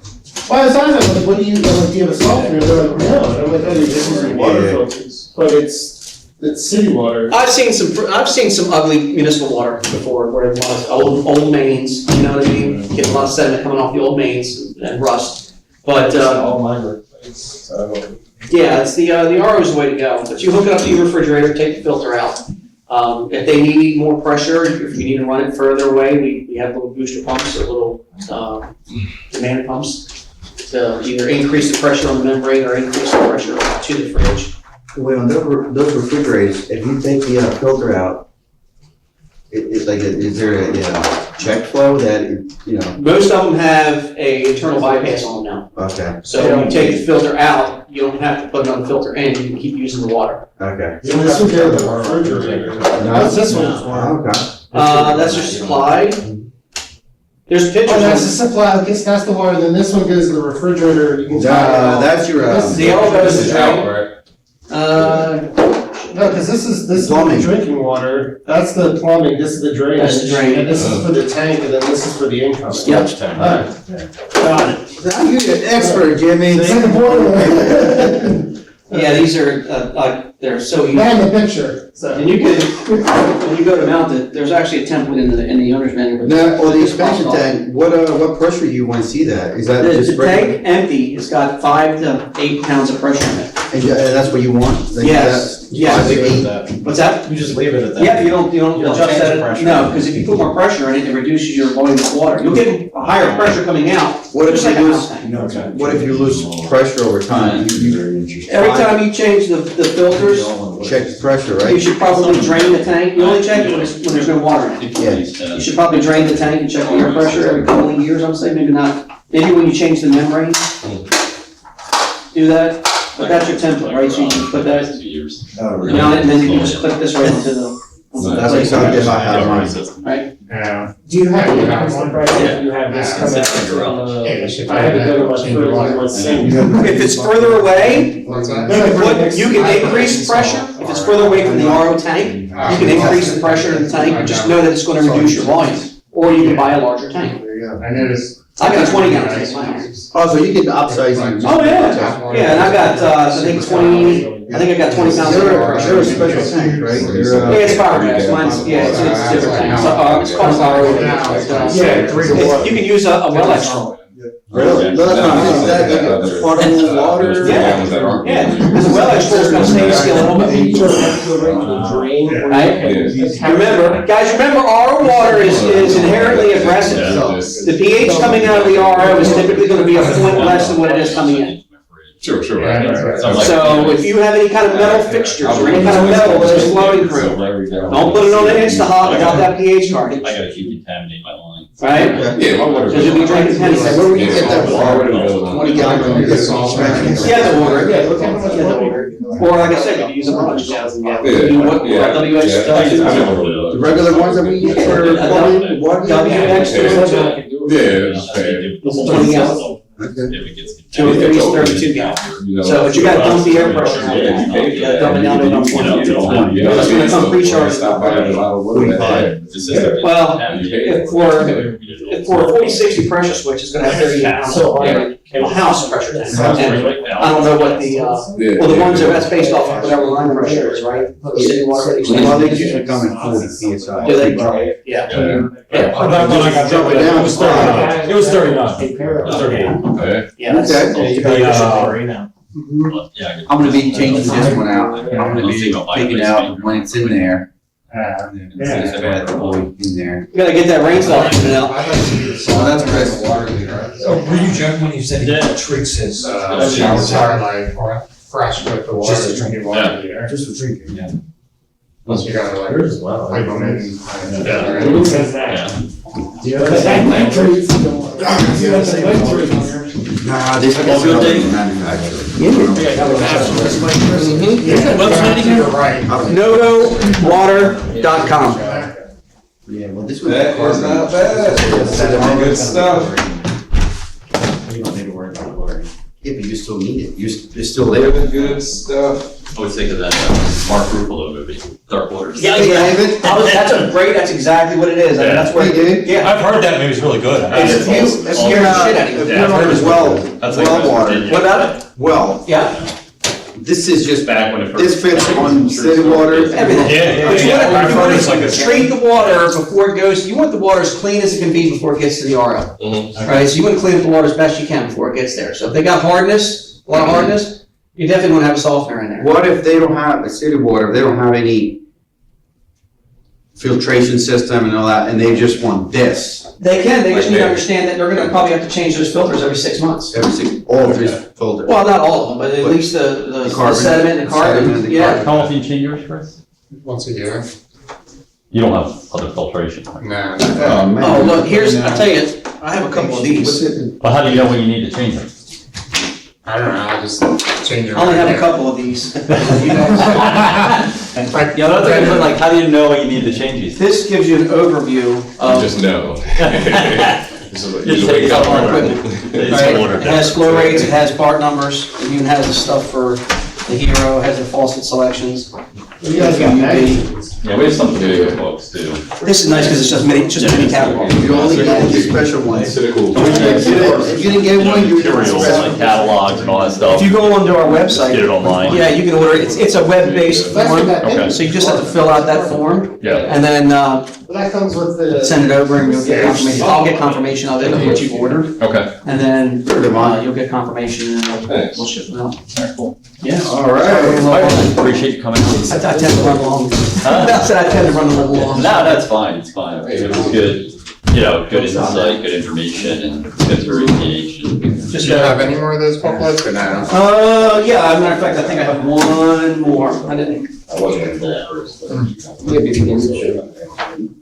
Well, I was asking them, like, what do you, like, do you have a softener? They're like, no, and I'm like, oh, you're just using water Yeah. filters, but it's city water. I've seen some ugly municipal water before, where it was old mains, you know what I mean? Get a lot of sediment coming off the old mains and rust. But, All mine were, so. yeah, it's the RO is the way to go. But you hook it up to your refrigerator, take the filter out. If they need more pressure, if you need to run it further away, we have little booster pumps or little, demand pumps to either increase the pressure on the membrane or increase the pressure to the fridge. Wait, on those refrigerators, if you take the filter out, is there a check flow that, Most of them have a internal bypass on them now. okay, So when you take the filter out, you don't have to put another filter in, you can keep using the water. okay. So this would go to the refrigerator. What's this one for? Okay. That's your supply. There's pictures Oh, that's of the supply, I guess that's the one, then this one goes to the refrigerator, you can tie it off. That's your, This is the yellow goes This to is out, drain. right? No, cause this is the Plumbing. drinking water, that's the plumbing, this is the drainage. That's the drainage. And this is for the tank, and then this is for the income. Yep. Alright, got it. You're an expert, Jimmy. It's in the boiler. Yeah, these are, they're so easy. I have the picture, so. And you can, when you go to mount it, there's actually a template in the owner's manual. Now, on the expansion tank, what pressure you want to see that? Is that just The tank empty, it's got 5 to 8 pounds of pressure in it. And that's what you want? Like Yes, that? yes. 5 to 8? What's that? You just leave it at that. Yeah, you don't adjust change the that, pressure. no, because if you put more pressure in it, it reduces your volume of water. You'll get a higher pressure coming out, What if just you like a lose, house tank. what if you lose pressure over time? Every time you change the filters, Check the pressure, you right? should probably drain the tank. You only check it when there's no water in it. Yeah. You should probably drain the tank and check the air pressure every couple of years, I'm saying, maybe not. Maybe when you change the membrane, do that. But that's your template, right? So you just put that, mount it, and then you can just click this right into the. That's exactly how I have mine. Right? Yeah. Do you have, you have one right now? You have this Yeah, coming it's in the out garage. from, if I had to go to my fridge, let's see. If it's further away, What's that? you can increase the pressure. If it's further away from the RO tank, you can increase the pressure in the tank, and just know that it's gonna reduce your volume. Or you can buy a larger tank. I noticed. I got a 20 gallon tank in my house. Oh, so you can upsize it. Oh, yeah. Yeah, and I got, I think 20, I think I got 20 pounds of air They're pressure. a special tank, right? Yeah, it's fiberglass, mine's, yeah, it's a different tank, so, it's called RO. Yeah, 3 to 1. You can use a well extra. Really? No, that's not, is that like potable water? Yeah. That aren't. Yeah, because the well export's gonna stay still a little bit. Remember, guys, remember RO water is inherently aggressive. The pH coming out of the RO is typically gonna be a point less than what it is coming in. Sure. So if you have any kind of metal fixtures or any kind of metal that is flowing through, don't put it on an Instahot without that pH card, I gotta keep contaminating my line. right? Yeah, my water. Because you'll be drinking pennies. Where would you get that water? 20 gallons. You have to order it. You have to order it. Or like I said, you can use a bunch. You what, WX, The regular ones that we use for plumbing, water? WX, Yeah, just pay. 20 gallons. If it gets. 2 or 3 is 32 gallons. So, but you gotta dump the air pressure out. You gotta dump it down to about 20. That's gonna come pre-charged. Well, if for a 4060 pressure switch, it's gonna have 30 gallons. A house pressure tank. And I don't know what well, the ones that's based off of whatever line pressure is, right? City water. Well, they usually come in 40 PSI. Do they? Yeah. That one I got jumping down, it was 39. It was 39. It was 38. Yeah, that's. Yeah. I'm gonna be changing this one out. I'm gonna be taking out when it's in there. It's bad to go in there. You gotta get that rain stuff in out. So that's Chris. Oh, were you joking when you said Trix says? Sorry, like, fresh with the water. Just to drink water there. Just for drinking, yeah. Unless you gotta like, Yours as well. pipe them in. Who says that? Nah, this is manufacturer. You're right. NovoWater.com. Yeah, well, this one. That is not bad. That's good stuff. You don't need to worry about water. Yeah, but you still need it. It's still there. Good stuff. I always think of that Mark Ruffalo movie, Dark Waters. Yeah, that's exactly what it is. I mean, that's what Hey, yeah. I've heard that movie's really good. It's scaring the shit out of you. Yeah, I've heard it's well, That's like well water. What about it? Well, Yeah. this is just, Back when it first. this fits on city water. Everything. But you I've heard it's like want a. to treat the water before it goes, you want the water as clean as it can be before it gets to the RO. Right, so you want to clean up the water as best you can before it gets there. So if they got hardness, a lot of hardness, you definitely want to have a softener in there. What if they don't have, a city water, if they don't have any filtration system and all that, and they just want this? They can, they just need to understand that they're gonna probably have to change those filters every 6 months. All three filters. Well, not all of them, but at least the carbon. sediment and the Sediment carbon, and the yeah. How often you change yours, Chris? Once a year. You don't have other filtration. Nah. Oh, look, I'll tell you, I have a couple of these. But how do you know when you need to change them? I don't know, I just change it. I only have a couple of these. You guys- Like, Yeah, that's like, like, how do you know when you need to change these? This gives you an overview You of, just know. Just take up our equipment. right, it has flow rates, it has part numbers, it even has the stuff for the Hero, it has the faucet selections. You guys got magazines. Yeah, we have some video books too. This is nice because it's just mini catalog. You only get the special ones. Cynical. If you didn't get one, you would get the Materials, like special. catalogs and all that stuff. If you go onto our Get website, it online. yeah, you can order it, it's a web-based form, Okay. so you just have to fill out that form, Yeah. and then, Well, that comes with the. send it over and you'll get confirmation, I'll get confirmation of it, of what you've ordered, Okay. and then, you'll get confirmation and then we'll ship them out. Yeah. All right. Appreciate you coming I out. tend to run long. Huh? I said I tend to run a little long. No, that's fine, it's fine. It was good, you know, good insight, good information, and good to engage. Do you have any more of those booklets or no? Yeah, as a matter of fact, I think I have one more, I didn't. I wasn't involved.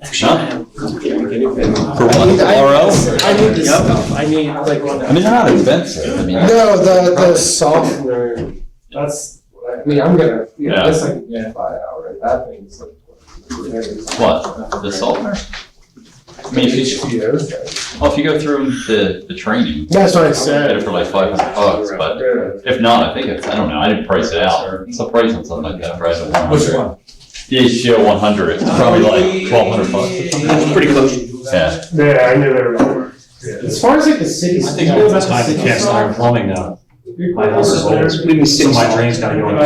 Actually, I have. For what, I need this stuff, I need like one. I mean, they're not expensive, I mean. No, the softener, that's, I mean, I'm gonna, Yeah. that's like, yeah, 5 hours, that thing's like. What, the softener? I mean, if you go through the training, That's what I get said. it for like $500, but if not, I think it's, I don't know, I didn't price it out. It's a price on something like that, right? Which one? The HGO 100, it's probably like $1,200 or something. That's pretty close. Yeah. Yeah, I knew they were. As far as like the cities. I think all the time to cast iron plumbing now. My house is old, so my drain's gotta go in.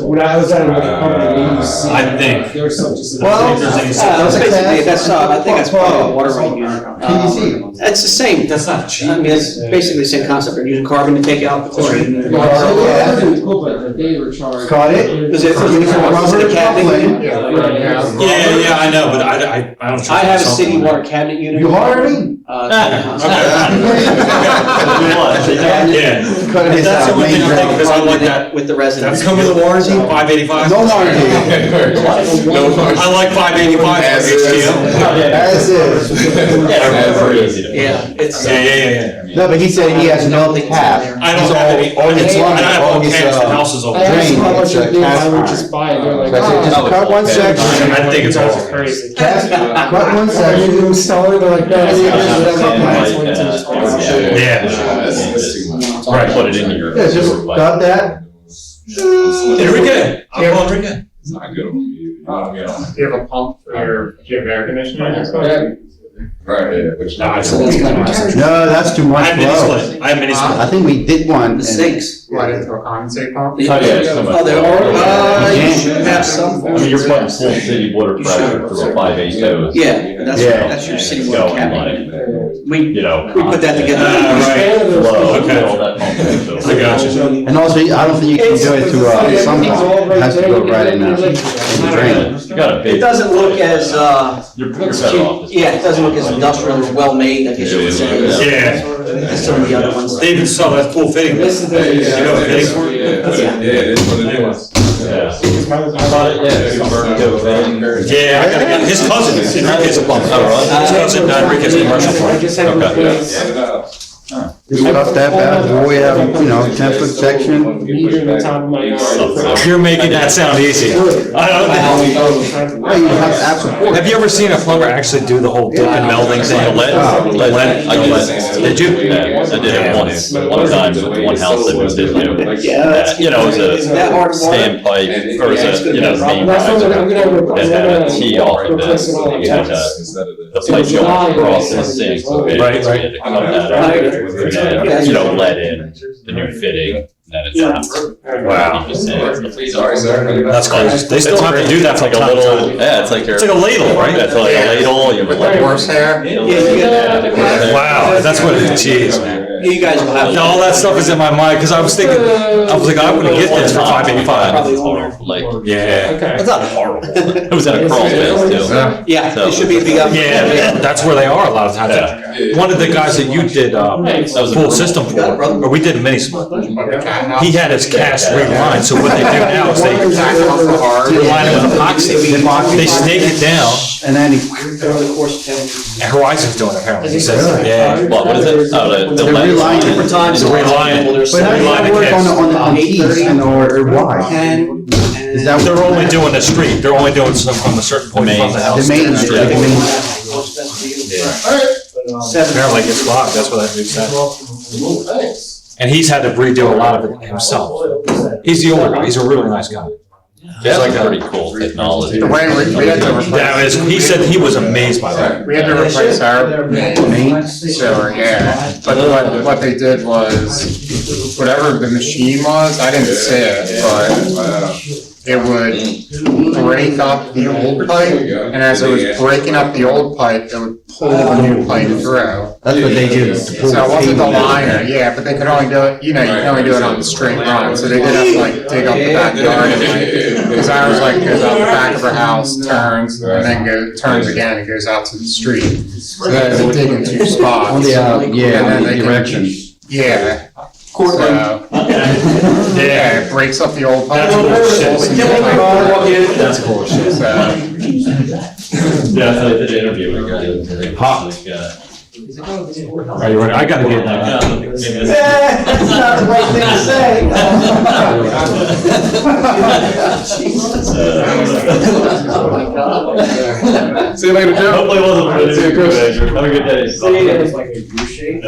When I was at another company, we used to. I think. There's such a. Well, If there's any- that's basically, that's, I think that's part of the water rate unit. PVC. It's the same, That's not cheap. I mean, it's basically the same concept, they're using carbon to take out the chlorine. Cool, but they were charged. Caught it? Is it, is it a cabinet unit? Yeah, I know, but I don't. I have a city water cabinet unit. You hired him? Yeah. Cut his That's the only thing I think, because I like With that. With the residents. Does it come with a warranty, 585? No warranty. No warranty. I like 585 As for is. HDM. As is. Yeah, very easy to. Yeah, it's. Yeah. No, but he said he has no cap. I don't have any, I It's all- have all all his, caps, the house is old. I asked them how much Drain, it did, I would it's just buy it, they're like. So I said, just cut one section. I think it's That's all. crazy. Cut one I section. mean, installer, they're like, no, it's Yeah. That's too much. Right. Put it in your. Yeah, just cut that. Enrique, I'm calling Enrique. It's not good on you. You know, you know. Do you have a pump for your air conditioner? Right, yeah, which. No, that's kind of. No, that's too I much have mini flow. split, I have mini split. I think we did one. The and- sinks. What, into a condensate pump? Oh, yeah, it's so much. Oh, there are, you Yeah. should have some. I mean, you're putting full city water pressure through a 5/8 hose. Yeah, that's, Yeah. that's your city It's water going cabinet. like, We, you know. we put that together. Right. Flow, Okay. all that pump. I got you. And also, I don't think you can do it to, some pump. It has to go right in the drain. You got a big. It doesn't look as, You're better off. just- yeah, it doesn't look as industrial or well-made, I guess you would say, Yeah, as some of the other ones. they even sell that full fitting. This is the. You know what fitting for? Yeah, it is what it is. Yeah. I bought it, yeah. Yeah, I gotta get, his cousin, Enrique's a plumber. His cousin, Enrique's a commercial I plumber. just had to Okay. replace Get it out. Just cut that bad boy, have, 10-foot section. meter in the top of my yard. You're making that sound easy. I don't Oh, you have to have support. Have you ever seen a plumber actually do the whole dip and melding thing? Lead? Lead? I did. Did you? Yeah, I did it once, one time with one house that moved into. Yeah, You know, it was Is that hard a water? standpipe, or it was a, main That's what riser I'm gonna. that had a T off of replace it all it. in You had Texas. the pipe going across the sink, so we Right, had to cut that out. And then, let in the new fitting, and then it's not. Wow. Sorry, sir. That's crazy. They still have to do that It's for like a little, yeah, it's like It's like a ladle, right? It's like a ladle, you have a ladle. Horsehair? Yeah, you get Wow, that's what it is, man. You guys will have. All that stuff is in my mind, because I was thinking, I wouldn't get this for $5.85. Probably older. Like, Yeah. Okay. It's not horrible. it was in a crawl space too. Yeah, it should be a big up. Yeah, that's where they are a lot of times. One of the guys that you did, full system for, or we did a mini split. He had his cast relined, so what they do now is they line it with epoxy. They snake it down, And then he, and Horizon's doing it apparently. He says, yeah. What is it? Oh, the they're lead. relying Different times. It's a reline. but how do you work on T's and or why? 10. Is that They're only doing the street, they're only doing some from a certain point from the house. the main, to the street. the main? Apparently it gets locked, that's what that dude said. And he's had to redo a lot of it himself. He's the older guy, he's a really nice guy. That's like pretty cool technology. The way we had to replace, That is, he said he was amazed by that. we had to replace our main sewer, yeah. But what they did was, whatever the machine was, I didn't see it, but it would break up the old pipe, and as it was breaking up the old pipe, it would pull the new pipe through. That's what they do. So it wasn't the liner, yeah, but they could only do it, you can only do it on the straight line, so they did have to like dig up the backyard and like, because ours like goes out the back of her house, turns, and then turns again and goes out to the street. So they're digging two spots. On the, And yeah, then on the they can- direction. Yeah. So, yeah, it breaks up the old pipe. That's cool shit. So, Yeah, I did an interview with a guy. Hot. Are you ready? I gotta get that. That's not the right thing to say. Oh my God. See you later, Joe. Hopefully it wasn't. See you, Chris. Have a good day. See you. Like a U shape.